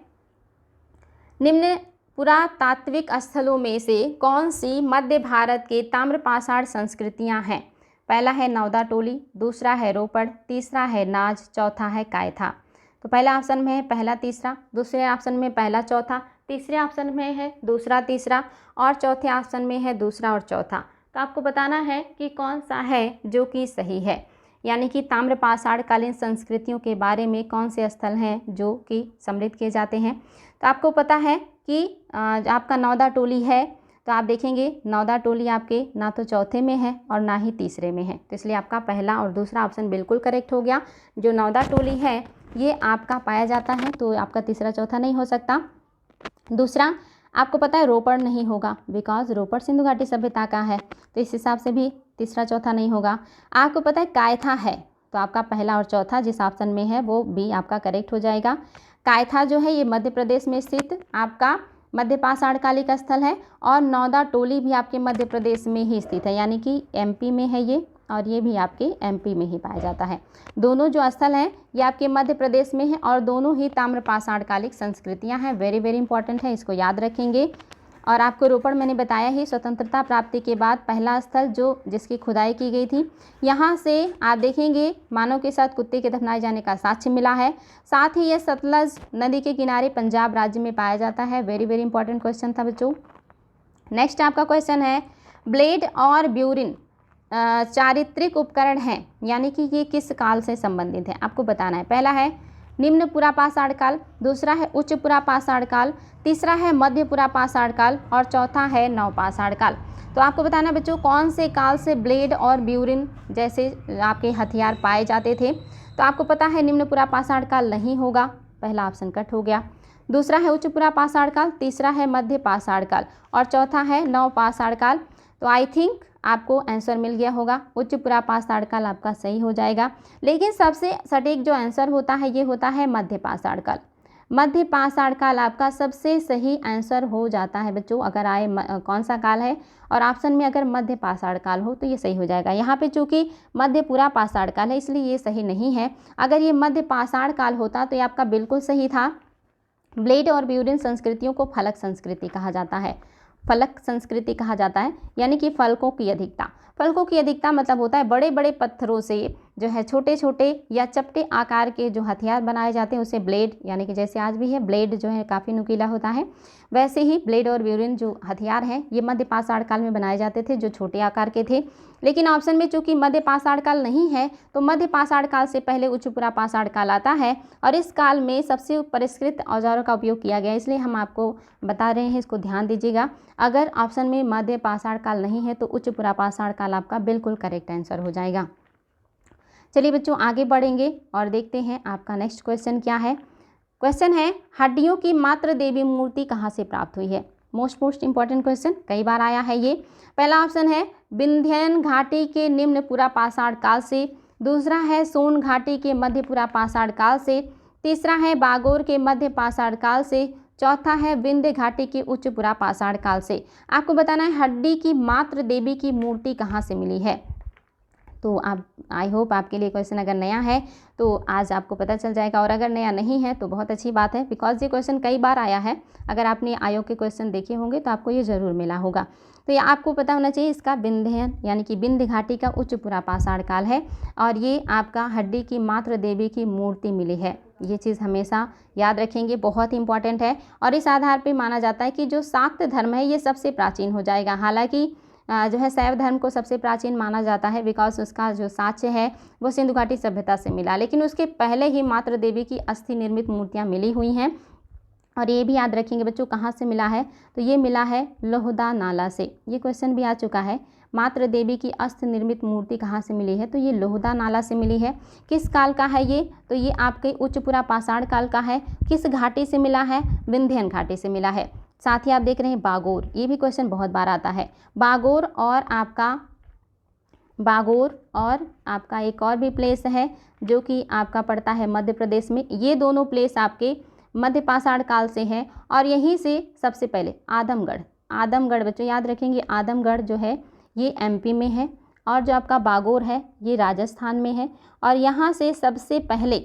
निम्न पुरातात्विक स्थलों में से कौन सी मध्य भारत के ताम्रपाषाण संस्कृतियां हैं? पहला है नौदा टोली, दूसरा है रोपड़, तीसरा है नाज, चौथा है कायथा। तो पहला ऑप्शन में है पहला तीसरा, दूसरे ऑप्शन में पहला चौथा, तीसरे ऑप्शन में है दूसरा तीसरा और चौथे ऑप्शन में है दूसरा और चौथा। तो आपको बताना है कि कौन सा है जो कि सही है, यानी कि ताम्रपाषाण कालीन संस्कृतियों के बारे में कौन से स्थल हैं जो कि समृद्ध किए जाते हैं। तो आपको पता है कि आपका नौदा टोली है, तो आप देखेंगे नौदा टोली आपके ना तो चौथे में है और ना ही तीसरे में है, तो इसलिए आपका पहला और दूसरा ऑप्शन बिल्कुल करेक्ट हो गया। जो नौदा टोली है ये आपका पाया जाता है, तो आपका तीसरा चौथा नहीं हो सकता। दूसरा आपको पता है रोपड़ नहीं होगा, बिकॉज रोपड़ सिंधु घाटी सभ्यता का है, तो इस हिसाब से भी तीसरा चौथा नहीं होगा। आपको पता है कायथा है, तो आपका पहला और चौथा जिस ऑप्शन में है वो बी आपका करेक्ट हो जाएगा। कायथा जो है ये मध्य प्रदेश में स्थित आपका मध्य पाषाण कालिक स्थल है और नौदा टोली भी आपके मध्य प्रदेश में ही स्थित है, यानी कि एमपी में है ये, और ये भी आपके एमपी में ही पाया जाता है। दोनों जो स्थल हैं ये आपके मध्य प्रदेश में है और दोनों ही ताम्रपाषाण कालिक संस्कृतियां हैं। वेरी वेरी इंपॉर्टेंट है, इसको याद रखेंगे। और आपको रोपड़ मैंने बताया ही, स्वतंत्रता प्राप्ति के बाद पहला स्थल जो जिसकी खुदाई की गई थी। यहाँ से आप देखेंगे मानव के साथ कुत्ते के दफनाए जाने का साक्ष्य मिला है। साथ ही ये सतलज नदी के किनारे पंजाब राज्य में पाया जाता है। वेरी वेरी इंपॉर्टेंट क्वेश्चन था बच्चों। नेक्स्ट आपका क्वेश्चन है, ब्लेड और ब्यूरिन चारित्रिक उपकरण हैं, यानी कि ये किस काल से संबंधित है? आपको बताना है। पहला है निम्न पुरापाषाण काल, दूसरा है उच्च पुरापाषाण काल, तीसरा है मध्य पुरापाषाण काल और चौथा है नवपाषाण काल। तो आपको बताना है बच्चों कौन से काल से ब्लेड और ब्यूरिन जैसे आपके हथियार पाए जाते थे। तो आपको पता है निम्न पुरापाषाण काल नहीं होगा, पहला ऑप्शन कट हो गया। दूसरा है उच्च पुरापाषाण काल, तीसरा है मध्य पाषाण काल और चौथा है नवपाषाण काल। तो आई थिंक आपको आंसर मिल गया होगा, उच्च पुरापाषाण काल आपका सही हो जाएगा। लेकिन सबसे सटीक जो आंसर होता है ये होता है मध्य पाषाण काल। मध्य पाषाण काल आपका सबसे सही आंसर हो जाता है बच्चों। अगर आए कौन सा काल है और ऑप्शन में अगर मध्य पाषाण काल हो तो ये सही हो जाएगा। यहाँ पे चूंकि मध्य पुरापाषाण काल है इसलिए ये सही नहीं है। अगर ये मध्य पाषाण काल होता तो ये आपका बिल्कुल सही था। ब्लेड और ब्यूरिन संस्कृतियों को फलक संस्कृति कहा जाता है। फलक संस्कृति कहा जाता है, यानी कि फलकों की अधिकता। फलकों की अधिकता मतलब होता है बड़े बड़े पत्थरों से जो है छोटे छोटे या चपटे आकार के जो हथियार बनाए जाते हैं उसे ब्लेड, यानी कि जैसे आज भी है ब्लेड जो है काफ़ी नुकीला होता है, वैसे ही ब्लेड और ब्यूरिन जो हथियार हैं ये मध्य पाषाण काल में बनाए जाते थे जो छोटे आकार के थे। लेकिन ऑप्शन में चूंकि मध्य पाषाण काल नहीं है तो मध्य पाषाण काल से पहले उच्च पुरापाषाण काल आता है और इस काल में सबसे परिष्कृत औजारों का उपयोग किया गया, इसलिए हम आपको बता रहे हैं, इसको ध्यान दीजिएगा। अगर ऑप्शन में मध्य पाषाण काल नहीं है तो उच्च पुरापाषाण काल आपका बिल्कुल करेक्ट आंसर हो जाएगा। चलिए बच्चों आगे बढ़ेंगे और देखते हैं आपका नेक्स्ट क्वेश्चन क्या है। क्वेश्चन है, हड्डियों की मात्र देवी मूर्ति कहाँ से प्राप्त हुई है? मोस्ट इंपॉर्टेंट क्वेश्चन, कई बार आया है ये। पहला ऑप्शन है विंध्यन घाटी के निम्न पुरापाषाण काल से, दूसरा है सोन घाटी के मध्य पुरापाषाण काल से, तीसरा है बागोर के मध्य पाषाण काल से, चौथा है विंध्य घाटी के उच्च पुरापाषाण काल से। आपको बताना है हड्डी की मात्र देवी की मूर्ति कहाँ से मिली है। तो आप आई होप आपके लिए क्वेश्चन अगर नया है तो आज आपको पता चल जाएगा, और अगर नया नहीं है तो बहुत अच्छी बात है, बिकॉज ये क्वेश्चन कई बार आया है। अगर आपने आयोग के क्वेश्चन देखे होंगे तो आपको ये ज़रूर मिला होगा। तो ये आपको पता होना चाहिए, इसका विंध्य यानी कि विंध्य घाटी का उच्च पुरा पाषाण काल है, और ये आपका हड्डी की मातृ देवी की मूर्ति मिली है। ये चीज़ हमेशा याद रखेंगे, बहुत ही इंपॉर्टेंट है। और इस आधार पर माना जाता है कि जो शाक्त धर्म है ये सबसे प्राचीन हो जाएगा। हालांकि जो है शैव धर्म को सबसे प्राचीन माना जाता है, बिकॉज उसका जो साक्ष्य है वो सिंधु घाटी सभ्यता से मिला, लेकिन उसके पहले ही मातृ देवी की अस्थि निर्मित मूर्तियाँ मिली हुई हैं। और ये भी याद रखेंगे बच्चों, कहाँ से मिला है, तो ये मिला है लोहदा नाला से। ये क्वेश्चन भी आ चुका है, मातृ देवी की अस्थि निर्मित मूर्ति कहाँ से मिली है, तो ये लोहदा नाला से मिली है। किस काल का है ये, तो ये आपके उच्च पुरा पाषाण काल का है। किस घाटी से मिला है, विंध्यन घाटी से मिला है। साथ ही आप देख रहे हैं बागोर, ये भी क्वेश्चन बहुत बार आता है। बागोर और आपका एक और भी प्लेस है जो कि आपका पड़ता है मध्य प्रदेश में। ये दोनों प्लेस आपके मध्य पाषाण काल से है। और यहीं से सबसे पहले आदमगढ़ बच्चों याद रखेंगे, आदमगढ़ जो है ये एमपी में है, और जो आपका बागोर है ये राजस्थान में है। और यहाँ से सबसे पहले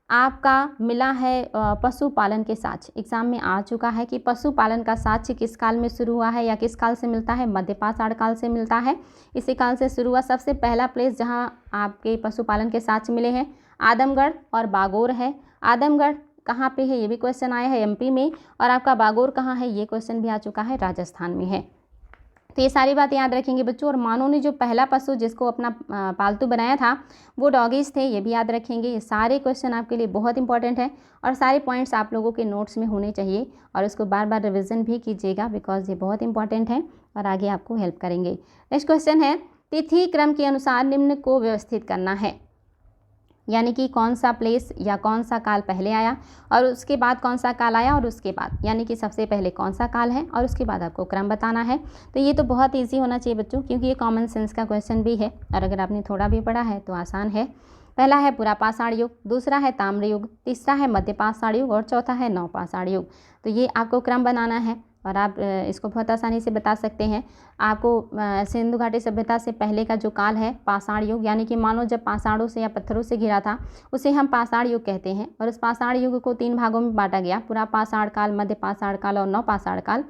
आपका मिला है पशुपालन के साक्ष्य। एग्जाम में आ चुका है कि पशुपालन का साक्ष्य किस काल में शुरू हुआ है या किस काल से मिलता है, मध्य पाषाण काल से मिलता है। इसी काल से शुरू हुआ। सबसे पहला प्लेस जहां आपके पशुपालन के साक्ष्य मिले हैं आदमगढ़ और बागोर है। आदमगढ़ कहाँ पे है, ये भी क्वेश्चन आया है एमपी में, और आपका बागोर कहाँ है, ये क्वेश्चन भी आ चुका है, राजस्थान में है। तो ये सारी बातें याद रखेंगे बच्चों। और मानव ने जो पहला पशु जिसको अपना पालतू बनाया था वो डॉगीज थे, ये भी याद रखेंगे। ये सारे क्वेश्चन आपके लिए बहुत इंपॉर्टेंट है, और सारे पॉइंट्स आप लोगों के नोट्स में होने चाहिए, और इसको बार बार रिविज़न भी कीजिएगा, बिकॉज ये बहुत इंपॉर्टेंट है और आगे आपको हेल्प करेंगे। नेक्स्ट क्वेश्चन है, तिथि क्रम के अनुसार निम्न को व्यवस्थित करना है, यानी कि कौन सा प्लेस या कौन सा काल पहले आया और उसके बाद कौन सा काल आया, और उसके बाद यानी कि सबसे पहले कौन सा काल है और उसके बाद आपको क्रम बताना है। तो ये तो बहुत इजी होना चाहिए बच्चों, क्योंकि ये कॉमन सेंस का क्वेश्चन भी है, और अगर आपने थोड़ा भी पढ़ा है तो आसान है। पहला है पुरा पाषाण युग, दूसरा है ताम्र युग, तीसरा है मध्य पाषाण युग, और चौथा है नव पाषाण युग। तो ये आपको क्रम बनाना है, और आप इसको बहुत आसानी से बता सकते हैं। आपको सिंधु घाटी सभ्यता से पहले का जो काल है पाषाण युग, यानी कि मानो जब पाषाणों से या पत्थरों से घिरा था उसे हम पाषाण युग कहते हैं। और इस पाषाण युग को 3 भागों में बांटा गया, पुरा पाषाण काल, मध्य पाषाण काल और नव पाषाण काल।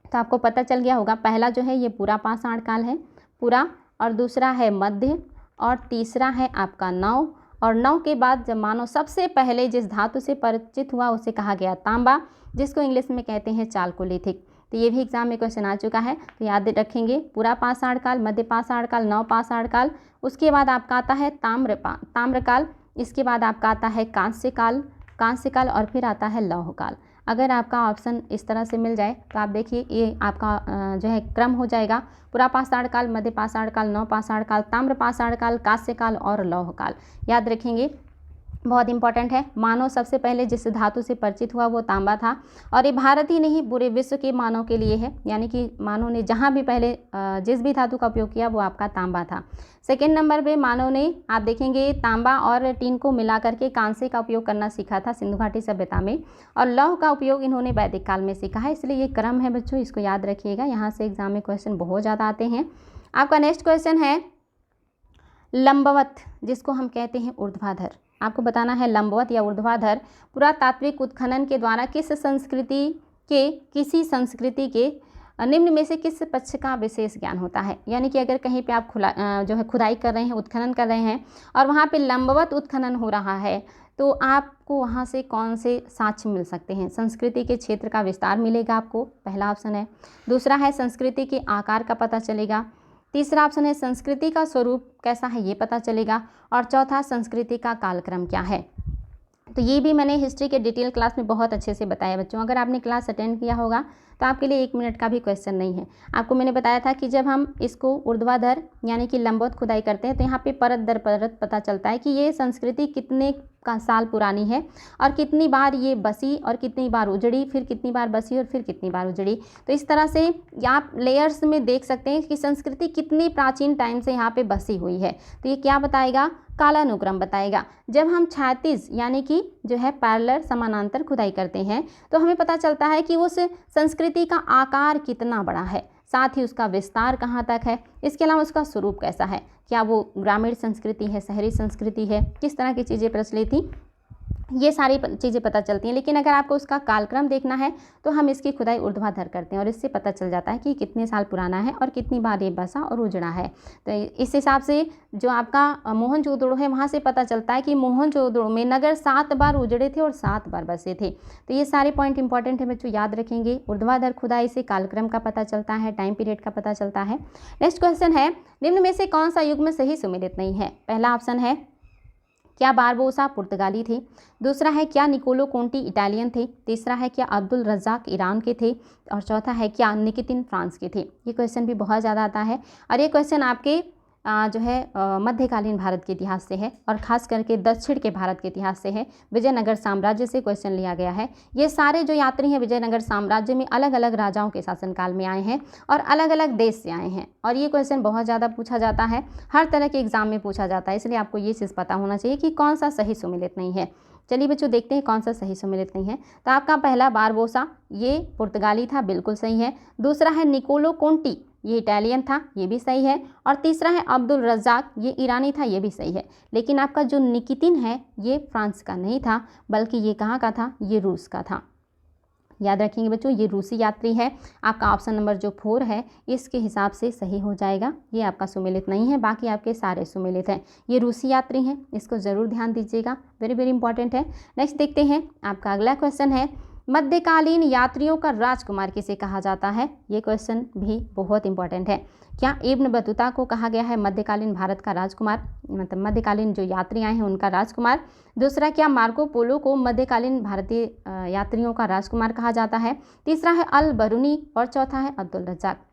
तो आपको पता चल गया होगा, पहला जो है ये पुरा पाषाण काल है, पुरा, और दूसरा है मध्य, और तीसरा है आपका नव। और नव के बाद जब मानव सबसे पहले जिस धातु से परिचित हुआ उसे कहा गया तांबा, जिसको इंग्लिश में कहते हैं चाल्कोलिथिक। तो ये भी एग्जाम में क्वेश्चन आ चुका है, तो याद रखेंगे पुरा पाषाण काल, मध्य पाषाण काल, नव पाषाण काल। उसके बाद आपका आता है ताम्र काल, इसके बाद आपका आता है कांस्य काल, और फिर आता है लौह काल। अगर आपका ऑप्शन इस तरह से मिल जाए तो आप देखिए ये आपका जो है क्रम हो जाएगा, पुरा पाषाण काल, मध्य पाषाण काल, नव पाषाण काल, ताम्र पाषाण काल, कांस्य काल और लौह काल। याद रखेंगे, बहुत इंपॉर्टेंट है। मानव सबसे पहले जिस धातु से परिचित हुआ वो तांबा था, और ये भारत ही नहीं पूरे विश्व के मानव के लिए है, यानी कि मानव ने जहाँ भी पहले जिस भी धातु का उपयोग किया वो आपका तांबा था। सेकेंड नंबर पे मानव ने आप देखेंगे तांबा और टीन को मिला करके कांसे का उपयोग करना सीखा था सिंधु घाटी सभ्यता में, और लौह का उपयोग इन्होंने वैदिक काल में सीखा है। इसलिए ये क्रम है बच्चों, इसको याद रखिएगा, यहाँ से एग्जाम में क्वेश्चन बहुत ज़्यादा आते हैं। आपका नेक्स्ट क्वेश्चन है लंबवत, जिसको हम कहते हैं ऊर्ध्वाधर। आपको बताना है लंबवत या ऊर्ध्वाधर पुरातात्विक उत्खनन के द्वारा किसी संस्कृति के निम्न में से किस पक्ष का विशेष ज्ञान होता है। यानी कि अगर कहीं पे आप खुदाई कर रहे हैं, उत्खनन कर रहे हैं, और वहाँ पे लंबवत उत्खनन हो रहा है, तो आपको वहाँ से कौन से साक्ष्य मिल सकते हैं। संस्कृति के क्षेत्र का विस्तार मिलेगा आपको, पहला ऑप्शन है। दूसरा है संस्कृति के आकार का पता चलेगा। तीसरा ऑप्शन है संस्कृति का स्वरूप कैसा है ये पता चलेगा। और चौथा संस्कृति का कालक्रम क्या है। तो ये भी मैंने हिस्ट्री के डिटेल क्लास में बहुत अच्छे से बताया बच्चों। अगर आपने क्लास अटेंड किया होगा तो आपके लिए 1 मिनट का भी क्वेश्चन नहीं है। आपको मैंने बताया था कि जब हम इसको ऊर्ध्वाधर यानी कि लंबवत खुदाई करते हैं तो यहाँ पे परत दर परत पता चलता है कि ये संस्कृति कितने का साल पुरानी है, और कितनी बार ये बसी और कितनी बार उजड़ी, फिर कितनी बार बसी और फिर कितनी बार उजड़ी। तो इस तरह से आप लेयर्स में देख सकते हैं कि संस्कृति कितनी प्राचीन टाइम से यहाँ पे बसी हुई है। तो ये क्या बताएगा, कालानुक्रम बताएगा। जब हम क्षैतिज यानी कि जो है पैरेलल समानांतर खुदाई करते हैं तो हमें पता चलता है कि उस संस्कृति का आकार कितना बड़ा है, साथ ही उसका विस्तार कहाँ तक है, इसके अलावा उसका स्वरूप कैसा है, क्या वो ग्रामीण संस्कृति है, शहरी संस्कृति है, किस तरह की चीज़ें प्रचलित थी, ये सारी चीज़ें पता चलती हैं। लेकिन अगर आपको उसका कालक्रम देखना है तो हम इसकी खुदाई ऊर्ध्वाधर करते हैं और इससे पता चल जाता है कि कितने साल पुराना है और कितनी बार ये बसा और उजड़ा है। तो इस हिसाब से जो आपका मोहनजोदड़ो है वहाँ से पता चलता है कि मोहनजोदड़ो में नगर 7 बार उजड़े थे और 7 बार बसे थे। तो ये सारे पॉइंट इंपॉर्टेंट है बच्चों, याद रखेंगे। ऊर्ध्वाधर खुदाई से कालक्रम का पता चलता है, टाइम पीरियड का पता चलता है। नेक्स्ट क्वेश्चन है, निम्न में से कौन सा युग्म सही सुमेलित नहीं है। पहला ऑप्शन है, क्या बारबोसा पुर्तगाली थे। दूसरा है, क्या निकोलो कोंटी इटालियन थे। तीसरा है, क्या अब्दुल रज़ाक ईरान के थे। और चौथा है, क्या निकितिन फ्रांस के थे। ये क्वेश्चन भी बहुत ज़्यादा आता है और ये क्वेश्चन आपके जो है मध्यकालीन भारत के इतिहास से है और ख़ास करके दक्षिण के भारत के इतिहास से है। विजयनगर साम्राज्य से क्वेश्चन लिया गया है। ये सारे जो यात्री हैं विजयनगर साम्राज्य में अलग अलग राजाओं के शासनकाल में आए हैं और अलग अलग देश से आए हैं और ये क्वेश्चन बहुत ज़्यादा पूछा जाता है, हर तरह के एग्जाम में पूछा जाता है। इसलिए आपको ये चीज़ पता होना चाहिए कि कौन सा सही सुमेलित नहीं है। चलिए बच्चों देखते हैं कौन सा सही सुमेलित नहीं है। तो आपका पहला बारबोसा, ये पुर्तगाली था, बिल्कुल सही है। दूसरा है निकोलो कोंटी, ये इटालियन था, ये भी सही है। और तीसरा है अब्दुल रज़ाक, ये ईरानी था, ये भी सही है। लेकिन आपका जो निकितिन है ये फ्रांस का नहीं था, बल्कि ये कहाँ का था, ये रूस का था। याद रखेंगे बच्चों, ये रूसी यात्री है। आपका ऑप्शन नंबर जो 4 है इसके हिसाब से सही हो जाएगा। ये आपका सुमेलित नहीं है, बाकी आपके सारे सुमेलित हैं। ये रूसी यात्री हैं, इसको ज़रूर ध्यान दीजिएगा, वेरी वेरी इंपॉर्टेंट है। नेक्स्ट देखते हैं, आपका अगला क्वेश्चन है, मध्यकालीन यात्रियों का राजकुमार किसे कहा जाता है। ये क्वेश्चन भी बहुत इंपॉर्टेंट है। क्या इब्न बतूता को कहा गया है मध्यकालीन भारत का राजकुमार, मतलब मध्यकालीन जो यात्री आए हैं उनका राजकुमार। दूसरा, क्या मार्को पोलो को मध्यकालीन भारतीय यात्रियों का राजकुमार कहा जाता है। तीसरा है अल बरूनी और चौथा है अब्दुल रज़ाक।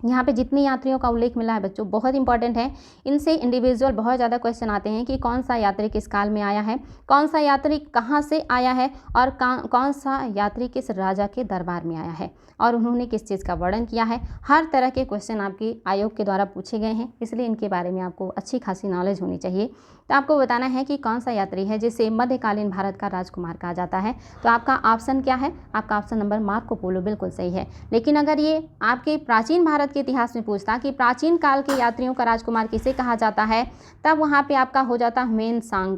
यहाँ पे जितने यात्रियों का उल्लेख मिला है बच्चों बहुत इंपॉर्टेंट है, इनसे इंडिविजुअल बहुत ज़्यादा क्वेश्चन आते हैं कि कौन सा यात्री किस काल में आया है, कौन सा यात्री कहाँ से आया है और कौन सा यात्री किस राजा के दरबार में आया है और उन्होंने किस चीज़ का वर्णन किया है। हर तरह के क्वेश्चन आपके आयोग के द्वारा पूछे गए हैं, इसलिए इनके बारे में आपको अच्छी खासी नॉलेज होनी चाहिए। तो आपको बताना है कि कौन सा यात्री है जिसे मध्यकालीन भारत का राजकुमार कहा जाता है। तो आपका ऑप्शन क्या है, आपका ऑप्शन नंबर मार्को पोलो बिल्कुल सही है। लेकिन अगर ये आपके प्राचीन भारत के इतिहास में पूछता कि प्राचीन काल के यात्रियों का राजकुमार किसे कहा जाता है, तब वहाँ पे आपका हो जाता ह्वेनसांग।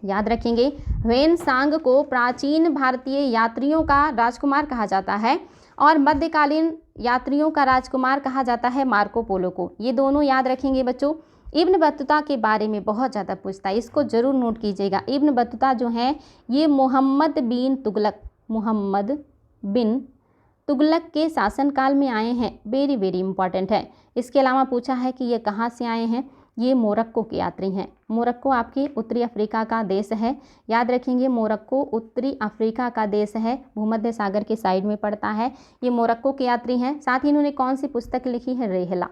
याद रखेंगे, ह्वेनसांग को प्राचीन भारतीय यात्रियों का राजकुमार कहा जाता है और मध्यकालीन यात्रियों का राजकुमार कहा जाता है मार्को पोलो को। ये दोनों याद रखेंगे बच्चों। इब्न बतूता के बारे में बहुत ज़्यादा पूछता है, इसको ज़रूर नोट कीजिएगा। इब्न बतूता जो हैं ये मोहम्मद बिन तुगलक के शासनकाल में आए हैं, वेरी वेरी इंपॉर्टेंट है। इसके अलावा पूछा है कि ये कहाँ से आए हैं, ये मोरक्को के यात्री हैं। मोरक्को आपकी उत्तरी अफ्रीका का देश है, याद रखेंगे मोरक्को उत्तरी अफ्रीका का देश है, भूमध्य सागर के साइड में पड़ता है। ये मोरक्को के यात्री हैं। साथ ही इन्होंने कौन सी पुस्तक लिखी है, रेहला।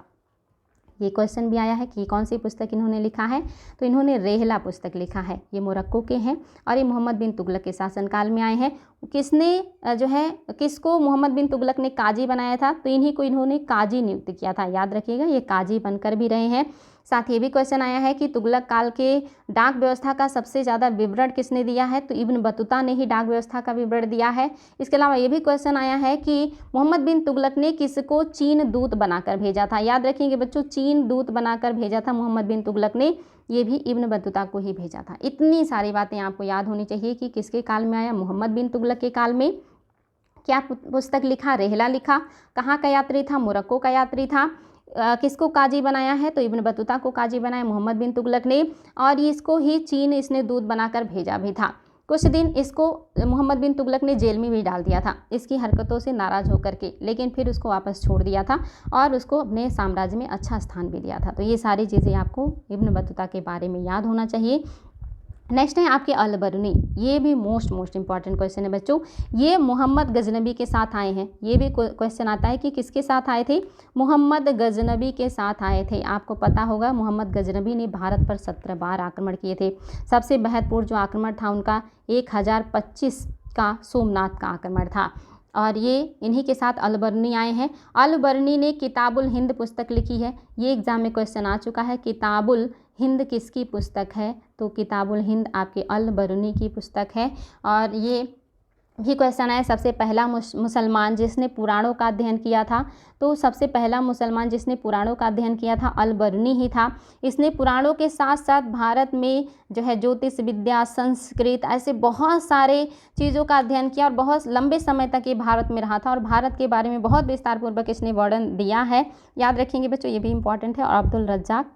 ये क्वेश्चन भी आया है कि कौन सी पुस्तक इन्होंने लिखा है, तो इन्होंने रेहला पुस्तक लिखा है। ये मोरक्को के हैं और ये मोहम्मद बिन तुगलक के शासनकाल में आए हैं। किसने जो है किसको मोहम्मद बिन तुगलक ने काजी बनाया था, तो इन्हीं को इन्होंने काजी नियुक्त किया था। याद रखिएगा, ये काजी बनकर भी रहे हैं। साथ ये भी क्वेश्चन आया है कि तुगलक काल के डाक व्यवस्था का सबसे ज़्यादा विवरण किसने दिया है, तो इब्न बतूता ने ही डाक व्यवस्था का विवरण दिया है। इसके अलावा ये भी क्वेश्चन आया है कि मोहम्मद बिन तुगलक ने किसको चीन दूत बनाकर भेजा था। याद रखेंगे बच्चों, चीन दूत बनाकर भेजा था मोहम्मद बिन तुगलक ने, ये भी इब्न बतूता को ही भेजा था। इतनी सारी बातें आपको याद होनी चाहिए कि किसके काल में आया, मोहम्मद बिन तुगलक के काल में। क्या पुस्तक लिखा, रेहला लिखा। कहाँ का यात्री था, मोरक्को का यात्री था। किसको काजी बनाया है, तो इब्न बतूता को काजी बनाया मोहम्मद बिन तुगलक ने, और इसको ही चीन इसने दूत बनाकर भेजा भी था। कुछ दिन इसको मोहम्मद बिन तुगलक ने जेल में भी डाल दिया था इसकी हरकतों से नाराज़ होकर के, लेकिन फिर उसको वापस छोड़ दिया था और उसको अपने साम्राज्य में अच्छा स्थान भी दिया था। तो ये सारी चीज़ें आपको इब्न बतूता के बारे में याद होना चाहिए। नेक्स्ट है आपके अल बरूनी, ये भी मोस्ट इंपॉर्टेंट क्वेश्चन है बच्चों। ये मोहम्मद गजनबी के साथ आए हैं। ये भी क्वेश्चन आता है कि किसके साथ आए थे, मोहम्मद गजनबी के साथ आए थे। आपको पता होगा मोहम्मद गजनबी ने भारत पर 17 बार आक्रमण किए थे। सबसे महत्वपूर्ण जो आक्रमण था उनका 1025 का सोमनाथ का आक्रमण था, और ये इन्हीं के साथ अल बरूनी आए हैं। अल बरूनी ने किताबुल हिंद पुस्तक लिखी है। ये एग्जाम में क्वेश्चन आ चुका है, किताबुल हिंद किसकी पुस्तक है, तो किताबुल हिंद आपके अल बरूनी की पुस्तक है। और ये ये क्वेश्चन है, सबसे पहला मुसलमान जिसने पुराणों का अध्ययन किया था। तो सबसे पहला मुसलमान जिसने पुराणों का अध्ययन किया था अल-बरूनी ही था। इसने पुराणों के साथ साथ भारत में जो है ज्योतिष विद्या, संस्कृत, ऐसे बहुत सारे चीज़ों का अध्ययन किया और बहुत लंबे समय तक ये भारत में रहा था और भारत के बारे में बहुत विस्तारपूर्वक इसने वर्णन दिया है। याद रखेंगे बच्चों, ये भी इंपॉर्टेंट है। और अब्दुल रज्जाक,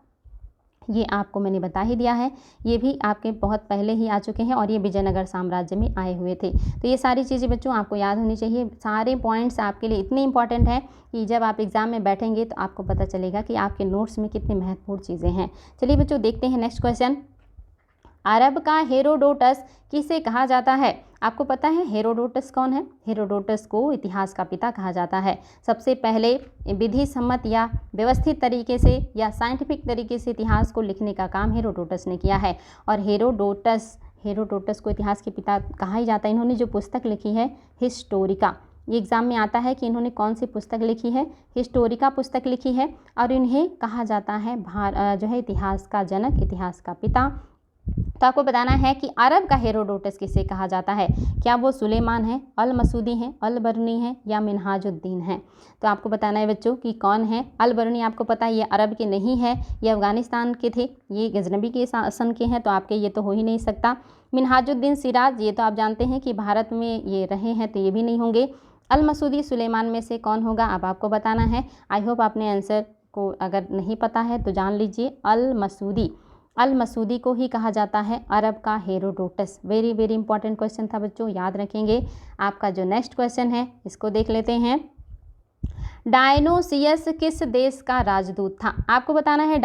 ये आपको मैंने बता ही दिया है, ये भी आपके बहुत पहले ही आ चुके हैं और ये विजयनगर साम्राज्य में आए हुए थे। तो ये सारी चीज़ें बच्चों आपको याद होनी चाहिए। सारे पॉइंट्स आपके लिए इतने इंपॉर्टेंट हैं कि जब आप एग्ज़ाम में बैठेंगे तो आपको पता चलेगा कि आपके नोट्स में कितनी महत्वपूर्ण चीज़ें हैं। चलिए बच्चों देखते हैं नेक्स्ट क्वेश्चन। अरब का हेरोडोटस किसे कहा जाता है? आपको पता है हेरोडोटस कौन है? हेरोडोटस को इतिहास का पिता कहा जाता है। सबसे पहले विधि सम्मत या व्यवस्थित तरीके से या साइंटिफिक तरीके से इतिहास को लिखने का काम हेरोडोटस ने किया है। और हेरोडोटस को इतिहास के पिता कहा ही जाता है। इन्होंने जो पुस्तक लिखी है हिस्टोरिका, ये एग्ज़ाम में आता है कि इन्होंने कौन सी पुस्तक लिखी है? हिस्टोरिका पुस्तक लिखी है। और इन्हें कहा जाता है जो है इतिहास का जनक, इतिहास का पिता। तो आपको बताना है कि अरब का हेरोडोटस किसे कहा जाता है। क्या वो सुलेमान है, अल मसूदी है, अल बरनी है या मिनहाजुद्दीन है? तो आपको बताना है बच्चों कि कौन है। अल बरनी आपको पता है ये अरब के नहीं है, ये अफ़गानिस्तान के थे, ये गजनबी के शासन के हैं, तो आपके ये तो हो ही नहीं सकता। मिनहाजुद्दीन सिराज, ये तो आप जानते हैं कि भारत में ये रहे हैं, तो ये भी नहीं होंगे। अल मसूदी सुलेमान में से कौन होगा, अब आपको बताना है। आई होप आपने आंसर को अगर नहीं पता है तो जान लीजिए, अल मसूदी को ही कहा जाता है अरब का Herodotus. Very very important question था बच्चों, याद रखेंगे। आपका जो नेक्स्ट क्वेश्चन है इसको देख लेते हैं। डायनोसियस किस देश का राजदूत था? आपको बताना है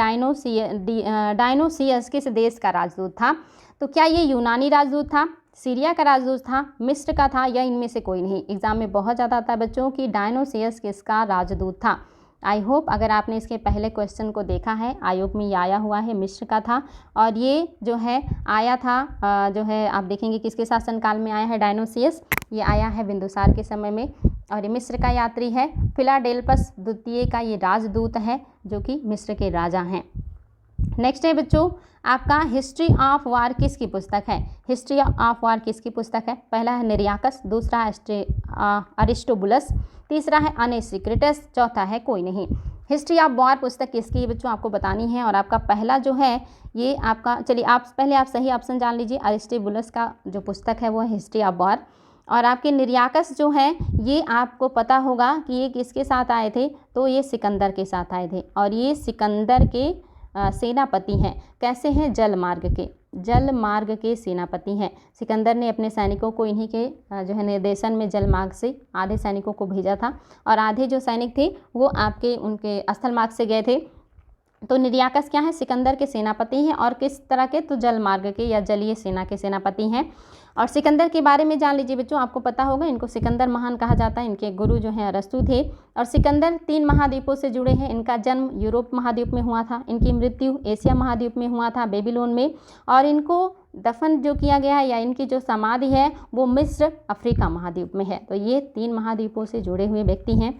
डायनोसियस किस देश का राजदूत था। तो क्या ये यूनानी राजदूत था, सीरिया का राजदूत था, मिस्र का था या इनमें से कोई नहीं? एग्जाम में बहुत ज़्यादा आता है बच्चों कि डायनोसियस किसका राजदूत था। आई होप अगर आपने इसके पहले क्वेश्चन को देखा है, आयोग में ये आया हुआ है, मिस्र का था। और ये जो है आया था जो है आप देखेंगे किसके शासनकाल में आया है डायनोसियस, ये आया है बिंदुसार के समय में। और ये मिस्र का यात्री है। फिलाडेल्फस द्वितीय का ये राजदूत है जो कि मिस्र के राजा हैं। नेक्स्ट है बच्चों आपका हिस्ट्री ऑफ वार किसकी पुस्तक है? हिस्ट्री ऑफ वार किसकी पुस्तक है? पहला है निरियाकस, दूसरा अरिस्टोबुलस, तीसरा है अनेसिक्रिटस, चौथा है कोई नहीं। हिस्ट्री ऑफ वार पुस्तक किसकी है बच्चों आपको बतानी है। और आपका पहला जो है ये आपका, चलिए आप पहले आप सही ऑप्शन जान लीजिए। अरिस्टोबुलस का जो पुस्तक है वो है हिस्ट्री ऑफ वार। और आपके निरियाकस जो है ये आपको पता होगा कि ये किसके साथ आए थे, तो ये सिकंदर के साथ आए थे। और ये सिकंदर के सेनापति हैं। कैसे हैं? जल मार्ग के सेनापति हैं। सिकंदर ने अपने सैनिकों को इन्हीं के जो है निर्देशन में जल मार्ग से आधे सैनिकों को भेजा था और आधे जो सैनिक थे वो आपके उनके स्थल मार्ग से गए थे। तो निरियाकस क्या है? सिकंदर के सेनापति हैं। और किस तरह के? तो जल मार्ग के या जलीय सेना के सेनापति हैं। और सिकंदर के बारे में जान लीजिए बच्चों, आपको पता होगा इनको सिकंदर महान कहा जाता है। इनके गुरु जो हैं अरस्तु थे। और सिकंदर 3 महाद्वीपों से जुड़े हैं। इनका जन्म यूरोप महाद्वीप में हुआ था, इनकी मृत्यु एशिया महाद्वीप में हुआ था, बेबीलोन में। और इनको दफन जो किया गया है या इनकी जो समाधि है वो मिस्र अफ्रीका महाद्वीप में है। तो ये 3 महाद्वीपों से जुड़े हुए व्यक्ति हैं।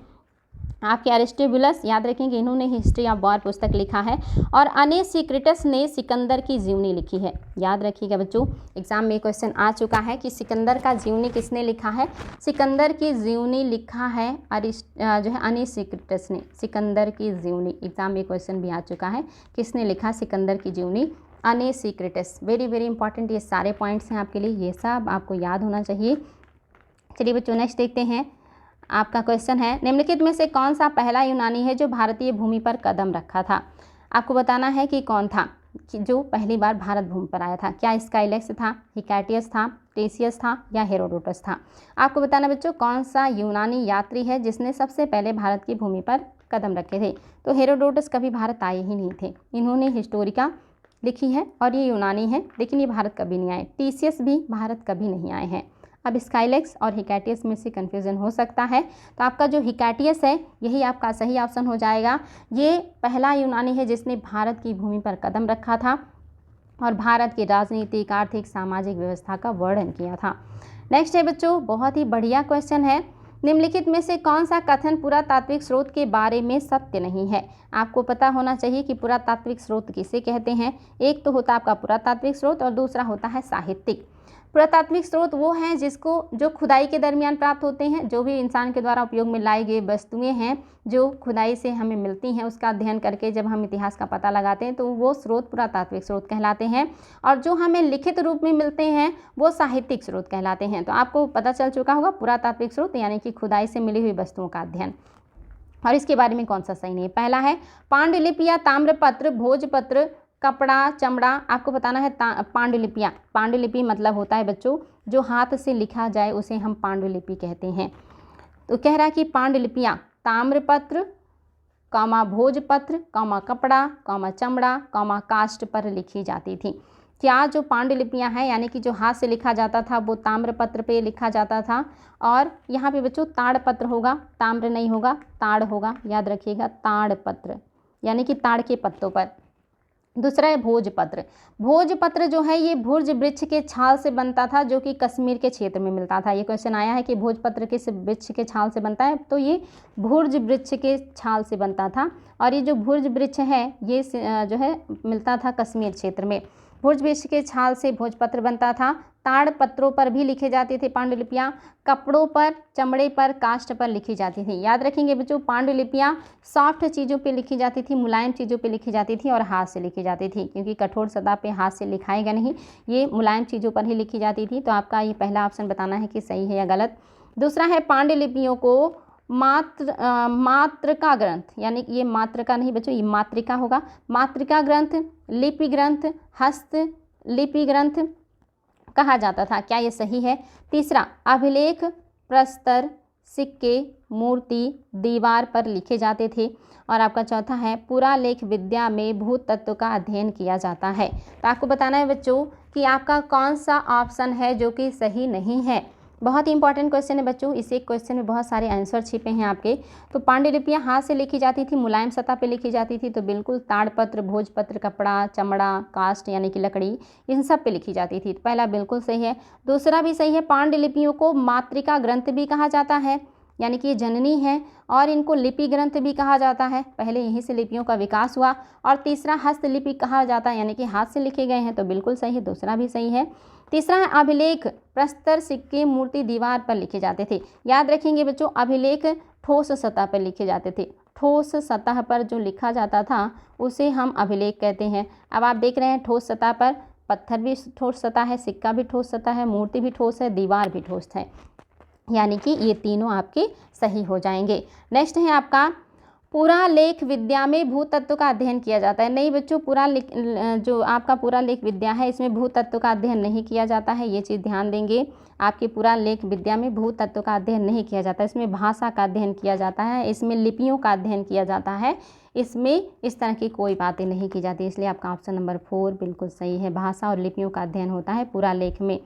आपके अरिस्टोबुलस याद रखेंगे, इन्होंने हिस्ट्री ऑफ वार पुस्तक लिखा है। और अनेसिक्रिटस ने सिकंदर की जीवनी लिखी है। याद रखिएगा बच्चों, एग्जाम में क्वेश्चन आ चुका है कि सिकंदर का जीवनी किसने लिखा है। सिकंदर की जीवनी लिखा है जो है अनेसिक्रिटस ने। सिकंदर की जीवनी एग्जाम में क्वेश्चन भी आ चुका है, किसने लिखा सिकंदर की जीवनी? अनेसिक्रिटस। वेरी वेरी इंपॉर्टेंट ये सारे पॉइंट्स हैं आपके लिए, ये सब आपको याद होना चाहिए। चलिए बच्चों नेक्स्ट देखते हैं। आपका क्वेश्चन है निम्नलिखित में से कौन सा पहला यूनानी है जो भारतीय भूमि पर कदम रखा था। आपको बताना है कि कौन था कि जो पहली बार भारत भूमि पर आया था। क्या स्काइलैक्स था, हिकैटियस था, टेसियस था या हेरोडोटस था? आपको बताना बच्चों कौन सा यूनानी यात्री है जिसने सबसे पहले भारत की भूमि पर कदम रखे थे। तो हेरोडोटस कभी भारत आए ही नहीं थे। इन्होंने हिस्टोरिका लिखी है और ये यूनानी है, लेकिन ये भारत कभी नहीं आए। टेसियस भी भारत कभी नहीं आए हैं। अब स्काइलैक्स और हिकैटियस में से कन्फ्यूज़न हो सकता है, तो आपका जो हिकैटियस है यही आपका सही ऑप्शन हो जाएगा। ये पहला यूनानी है जिसने भारत की भूमि पर कदम रखा था और भारत की राजनीतिक, आर्थिक, सामाजिक व्यवस्था का वर्णन किया था। नेक्स्ट है बच्चों, बहुत ही बढ़िया क्वेश्चन है। निम्नलिखित में से कौन सा कथन पुरातात्विक स्रोत के बारे में सत्य नहीं है। आपको पता होना चाहिए कि पुरातात्विक स्रोत किसे कहते हैं। एक तो होता है आपका पुरातात्विक स्रोत और दूसरा होता है साहित्यिक। पुरातात्विक स्रोत वो हैं जो खुदाई के दरमियान प्राप्त होते हैं, जो भी इंसान के द्वारा उपयोग में लाई गई वस्तुएं हैं जो खुदाई से हमें मिलती हैं, उसका अध्ययन करके जब हम इतिहास का पता लगाते हैं तो वो स्रोत पुरातात्विक स्रोत कहलाते हैं। और जो हमें लिखित रूप में मिलते हैं वो साहित्यिक स्रोत कहलाते हैं। तो आपको पता चल चुका होगा पुरातात्विक स्रोत यानी कि खुदाई से मिली हुई वस्तुओं का अध्ययन। और इसके बारे में कौन सा सही नहीं है। पहला है पांडुलिपि या ताम्रपत्र, भोजपत्र, कपड़ा, चमड़ा। आपको बताना है पांडुलिपियाँ। पांडुलिपि मतलब होता है बच्चों जो हाथ से लिखा जाए उसे हम पांडुलिपि कहते हैं। तो कह रहा है कि पांडुलिपियाँ ताम्रपत्र, भोजपत्र, कपड़ा, चमड़ा, काष्ठ पर लिखी जाती थी। क्या जो पांडुलिपियाँ हैं यानी कि जो हाथ से लिखा जाता था वो ताम्रपत्र पे लिखा जाता था। और यहाँ पे बच्चों ताड़पत्र होगा, ताम्र नहीं होगा, ताड़ होगा, याद रखिएगा, ताड़पत्र यानी कि ताड़ के पत्तों पर। दूसरा है भोजपत्र। भोजपत्र जो है ये भुर्ज वृक्ष के छाल से बनता था जो कि कश्मीर के क्षेत्र में मिलता था। ये क्वेश्चन आया है कि भोजपत्र किस वृक्ष के छाल से बनता है, तो ये भुर्ज वृक्ष के छाल से बनता था। और ये जो भुर्ज वृक्ष है ये जो है मिलता था कश्मीर क्षेत्र में। भुर्ज वृक्ष के छाल से भोजपत्र बनता था। ताड़ पत्रों पर भी लिखे जाते थे पांडुलिपियाँ, कपड़ों पर, चमड़े पर, काष्ठ पर लिखी जाती थी। याद रखेंगे बच्चों पांडुलिपियाँ सॉफ्ट चीज़ों पे लिखी जाती थी, मुलायम चीज़ों पे लिखी जाती थी और हाथ से लिखी जाती थी, क्योंकि कठोर सतह पे हाथ से लिखाएगा नहीं, ये मुलायम चीज़ों पर ही लिखी जाती थी। तो आपका ये पहला ऑप्शन बताना है कि सही है या गलत। दूसरा है पांडुलिपियों को मातृका ग्रंथ, यानी कि ये मातृका नहीं बच्चों, ये मातृका होगा। मातृका ग्रंथ, लिपि ग्रंथ, हस्त लिपि ग्रंथ कहा जाता था। क्या ये सही है। तीसरा अभिलेख, प्रस्तर, सिक्के, मूर्ति दीवार पर लिखे जाते थे। और आपका चौथा है पुरालेख विद्या में भूत तत्व का अध्ययन किया जाता है। तो आपको बताना है बच्चों कि आपका कौन सा ऑप्शन है जो कि सही नहीं है। बहुत ही इंपॉर्टेंट क्वेश्चन है बच्चों, इस एक क्वेश्चन में बहुत सारे आंसर छिपे हैं आपके। तो पांडुलिपियाँ हाथ से लिखी जाती थी, मुलायम सतह पे लिखी जाती थी, तो बिल्कुल ताड़पत्र, भोजपत्र, कपड़ा, चमड़ा, काष्ठ यानी कि लकड़ी, इन सब पे लिखी जाती थी। तो पहला बिल्कुल सही है। दूसरा भी सही है, पांडुलिपियों को मातृका ग्रंथ भी कहा जाता है, यानी कि ये जननी है, और इनको लिपि ग्रंथ भी कहा जाता है, पहले यहीं से लिपियों का विकास हुआ। और तीसरा हस्तलिपि कहा जाता है, यानी कि हाथ से लिखे गए हैं, तो बिल्कुल सही है, दूसरा भी सही है। तीसरा है अभिलेख, प्रस्तर, सिक्के, मूर्ति दीवार पर लिखे जाते थे। याद रखेंगे बच्चों अभिलेख ठोस सतह पर लिखे जाते थे। ठोस सतह पर जो लिखा जाता था उसे हम अभिलेख कहते हैं। अब आप देख रहे हैं ठोस सतह पर पत्थर भी ठोस सतह है, सिक्का भी ठोस सतह है, मूर्ति भी ठोस है, दीवार भी ठोस है, यानी कि ये तीनों आपके सही हो जाएंगे। नेक्स्ट है आपका पुरालेख विद्या में भूत तत्व का अध्ययन किया जाता है। नहीं बच्चों, जो आपका पुरालेख विद्या है इसमें भूत तत्व का अध्ययन नहीं किया जाता है, ये चीज़ ध्यान देंगे। आपके पुरालेख विद्या में भूत तत्व का अध्ययन नहीं किया जाता है, इसमें भाषा का अध्ययन किया जाता है, इसमें लिपियों का अध्ययन किया जाता है, इसमें इस तरह की कोई बातें नहीं की जाती। इसलिए आपका ऑप्शन नंबर 4 बिल्कुल सही है, भाषा और लिपियों का अध्ययन होता है पुरालेख में।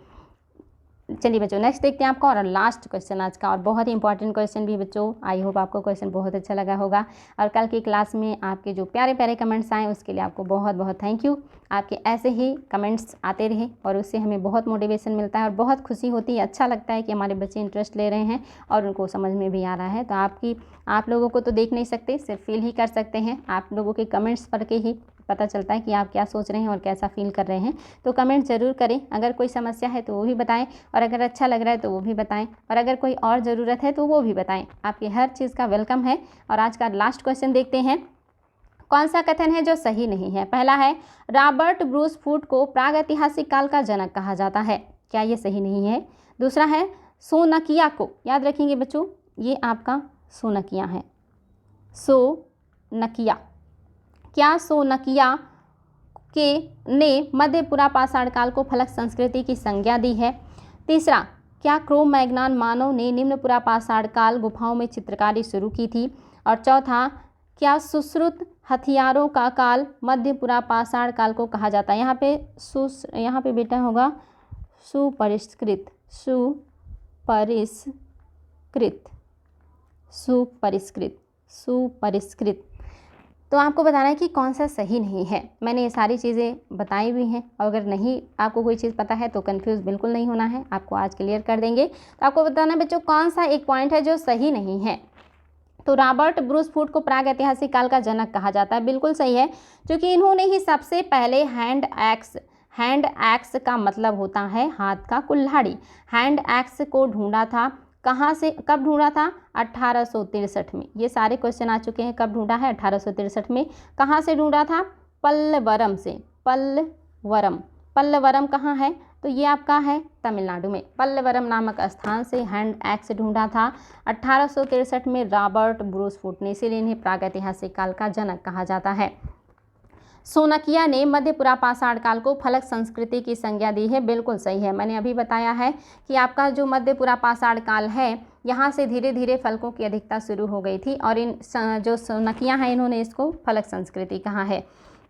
चलिए बच्चों नेक्स्ट देखते हैं आपका और लास्ट क्वेश्चन आज का, और बहुत ही इंपॉर्टेंट क्वेश्चन भी बच्चों। आई होप आपको क्वेश्चन बहुत अच्छा लगा होगा, और कल की क्लास में आपके जो प्यारे प्यारे कमेंट्स आए उसके लिए आपको बहुत बहुत थैंक यू। आपके ऐसे ही कमेंट्स आते रहे और उससे हमें बहुत मोटिवेशन मिलता है और बहुत खुशी होती है, अच्छा लगता है कि हमारे बच्चे इंटरेस्ट ले रहे हैं और उनको समझ में भी आ रहा है। तो आप लोगों को तो देख नहीं सकते, सिर्फ फील ही कर सकते हैं। आप लोगों के कमेंट्स पढ़ के ही पता चलता है कि आप क्या सोच रहे हैं और कैसा फील कर रहे हैं। तो कमेंट ज़रूर करें, अगर कोई समस्या है तो वो भी बताएं, और अगर अच्छा लग रहा है तो वो भी बताएं, और अगर कोई और ज़रूरत है तो वो भी बताएं। आपकी हर चीज़ का वेलकम है। और आज का लास्ट क्वेश्चन देखते हैं, कौन सा कथन है जो सही नहीं है। पहला है रॉबर्ट ब्रूस फूट को प्रागैतिहासिक काल का जनक कहा जाता है। क्या ये सही नहीं है। दूसरा है सोनकिया को, याद रखेंगे बच्चों ये आपका सोनकिया है, सोनकिया। क्या सोनकिया ने मध्य पुरापाषाण काल को फलक संस्कृति की संज्ञा दी है। तीसरा, क्या क्रो-मैग्नन मानव ने निम्न पुरापाषाण काल गुफाओं में चित्रकारी शुरू की थी। और चौथा, क्या सुश्रुत हथियारों का काल मध्य पुरापाषाण काल को कहा जाता है। यहाँ पे बेटा होगा सुपरिष्कृत, सुपरिष्कृत। तो आपको बताना है कि कौन सा सही नहीं है। मैंने ये सारी चीज़ें बताई हुई हैं, और अगर नहीं आपको कोई चीज़ पता है तो कंफ्यूज बिल्कुल नहीं होना है, आपको आज क्लियर कर देंगे। तो आपको बताना है बच्चों कौन सा एक पॉइंट है जो सही नहीं है। तो रॉबर्ट ब्रूस फूट को प्रागैतिहासिक काल का जनक कहा जाता है, बिल्कुल सही है, क्योंकि इन्होंने ही सबसे पहले हैंड एक्स हैंड एक्स का मतलब होता है हाथ का कुल्हाड़ी। हैंड एक्स को ढूंढा था कहाँ से, कब ढूंढा था? 1863 में। ये सारे क्वेश्चन आ चुके हैं। कब ढूंढा है? 1863 में। कहाँ से ढूंढा था? पल्लवरम से। पल्लवरम, पल्लवरम कहाँ है? तो ये आपका है तमिलनाडु में। पल्लवरम नामक स्थान से हैंड एक्स ढूंढा था 1863 में रॉबर्ट ब्रूसफुट ने, इसीलिए इन्हें प्रागैतिहासिक काल का जनक कहा जाता है। सोनकिया ने मध्यपुरा पाषाण काल को फलक संस्कृति की संज्ञा दी है। बिल्कुल सही है। मैंने अभी बताया है कि आपका जो मध्यपुरा पाषाण काल है, यहाँ से धीरे धीरे फलकों की अधिकता शुरू हो गई थी और इन जो सोनकिया हैं इन्होंने इसको फलक संस्कृति कहा है।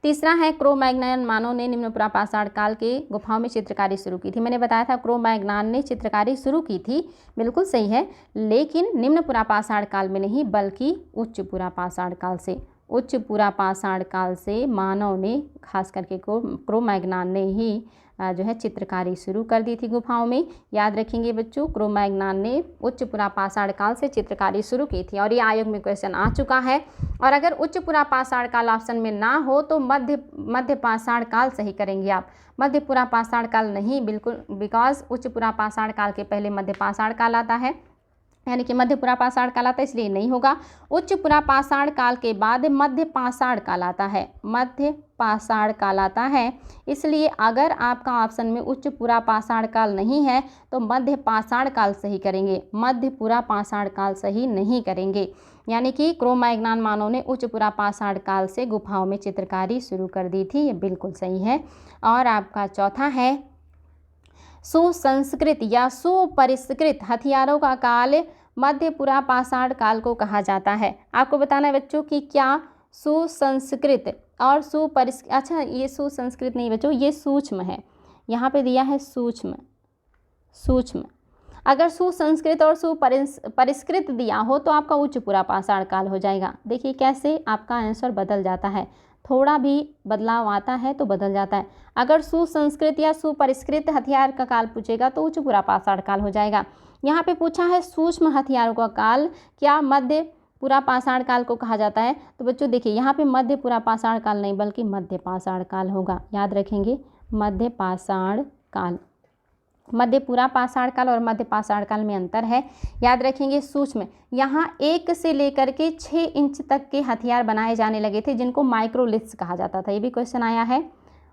तीसरा है क्रो-मैग्नन मानव ने निम्नपुरा पाषाण काल के गुफाओं में चित्रकारी शुरू की थी। मैंने बताया था क्रो-मैग्नन ने चित्रकारी शुरू की थी, बिल्कुल सही है, लेकिन निम्नपुरा पाषाण काल में नहीं बल्कि उच्चपुरा पाषाण काल से। उच्चपुरा पाषाण काल से मानव ने, खास करके क्रो-मैग्नन ने ही जो है चित्रकारी शुरू कर दी थी गुफाओं में। याद रखेंगे बच्चों, क्रो-मैग्नन ने उच्चपुरा पाषाण काल से चित्रकारी शुरू की थी और ये आयोग में क्वेश्चन आ चुका है। और अगर उच्चपुरा पाषाण काल ऑप्शन में ना हो तो मध्य पाषाण काल सही करेंगे आप। मध्यपुरा पाषाण काल नहीं, बिल्कुल, बिकॉज उच्चपुरा पाषाण काल के पहले मध्य पाषाण काल आता है, यानी कि मध्यपुरा पाषाण काल आता है, इसलिए नहीं होगा। उच्चपुरा पाषाण काल के बाद मध्य पाषाण काल आता है। मध्य पाषाण काल आता है, इसलिए अगर आपका ऑप्शन में उच्चपुरा पाषाण काल नहीं है तो मध्य पाषाण काल सही करेंगे, मध्यपुरा पाषाण काल सही नहीं करेंगे। यानी कि क्रो-मैग्नन मानव ने उच्चपुरा पाषाण काल से गुफाओं में चित्रकारी शुरू कर दी थी, ये बिल्कुल सही है। और आपका चौथा है सुसंस्कृत या सुपरिष्कृत हथियारों का काल मध्यपुरा पाषाण काल को कहा जाता है। आपको बताना है बच्चों कि क्या सुसंस्कृत और सुपरिष्कृत, अच्छा ये सुसंस्कृत नहीं बच्चों, ये सूक्ष्म है, यहाँ पे दिया है सूक्ष्म। सूक्ष्म अगर सुसंस्कृत और सुपरिष्कृत दिया हो तो आपका उच्चपुरा पाषाण काल हो जाएगा। देखिए कैसे आपका आंसर बदल जाता है, थोड़ा भी बदलाव आता है तो बदल जाता है। अगर सुसंस्कृत या सुपरिष्कृत हथियार का काल पूछेगा तो उच्चपुरा पाषाण काल हो जाएगा। यहाँ पे पूछा है सूक्ष्म हथियारों का काल क्या मध्यपुरा पाषाण काल को कहा जाता है, तो बच्चों देखिए यहाँ पे मध्यपुरा पाषाण काल नहीं बल्कि मध्य पाषाण काल होगा। याद रखेंगे मध्य पाषाण काल। मध्यपुरा पाषाण काल और मध्य पाषाण काल में अंतर है, याद रखेंगे। सूक्ष्म, यहाँ 1 से लेकर के 6 इंच तक के हथियार बनाए जाने लगे थे जिनको माइक्रोलिथ्स कहा जाता था। ये भी क्वेश्चन आया है,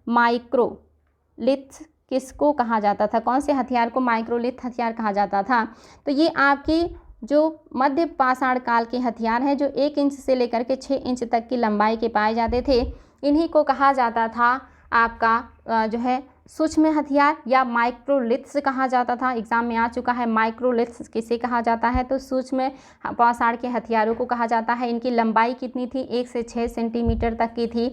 माइक्रोलिथ्स किसको कहा जाता था, कौन से हथियार को माइक्रोलिथ हथियार कहा जाता था? तो ये आपकी जो मध्य पाषाण काल के हथियार हैं जो 1 इंच से लेकर के 6 इंच तक की लंबाई के पाए जाते थे, इन्हीं को कहा जाता था आपका जो है सूक्ष्म हथियार या माइक्रोलिथ्स कहा जाता था। एग्जाम में आ चुका है माइक्रोलिथ्स किसे कहा जाता है, तो सूक्ष्म पाषाण के हथियारों को कहा जाता है। इनकी लंबाई कितनी थी? 1 से 6 सेंटीमीटर तक की थी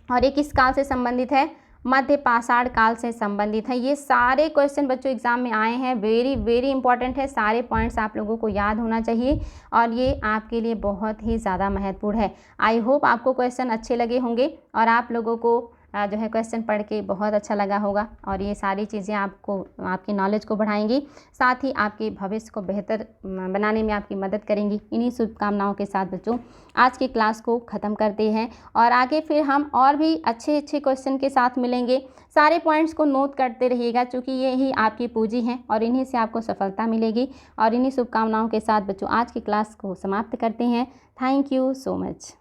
और ये किस काल से संबंधित है? मध्य पाषाण काल से संबंधित है। ये सारे क्वेश्चन बच्चों एग्जाम में आए हैं, वेरी वेरी इंपॉर्टेंट है। सारे पॉइंट्स आप लोगों को याद होना चाहिए और ये आपके लिए बहुत ही ज़्यादा महत्वपूर्ण है। आई होप आपको क्वेश्चन अच्छे लगे होंगे और आप लोगों को जो है क्वेश्चन पढ़ के बहुत अच्छा लगा होगा और ये सारी चीज़ें आपको आपकी नॉलेज को बढ़ाएंगी, साथ ही आपके भविष्य को बेहतर बनाने में आपकी मदद करेंगी। इन्हीं शुभकामनाओं के साथ बच्चों आज की क्लास को ख़त्म करते हैं और आगे फिर हम और भी अच्छे अच्छे क्वेश्चन के साथ मिलेंगे। सारे पॉइंट्स को नोट करते रहिएगा क्योंकि ये ही आपकी पूंजी हैं और इन्हीं से आपको सफलता मिलेगी। और इन्हीं शुभकामनाओं के साथ बच्चों आज की क्लास को समाप्त करते हैं। Thank you so much.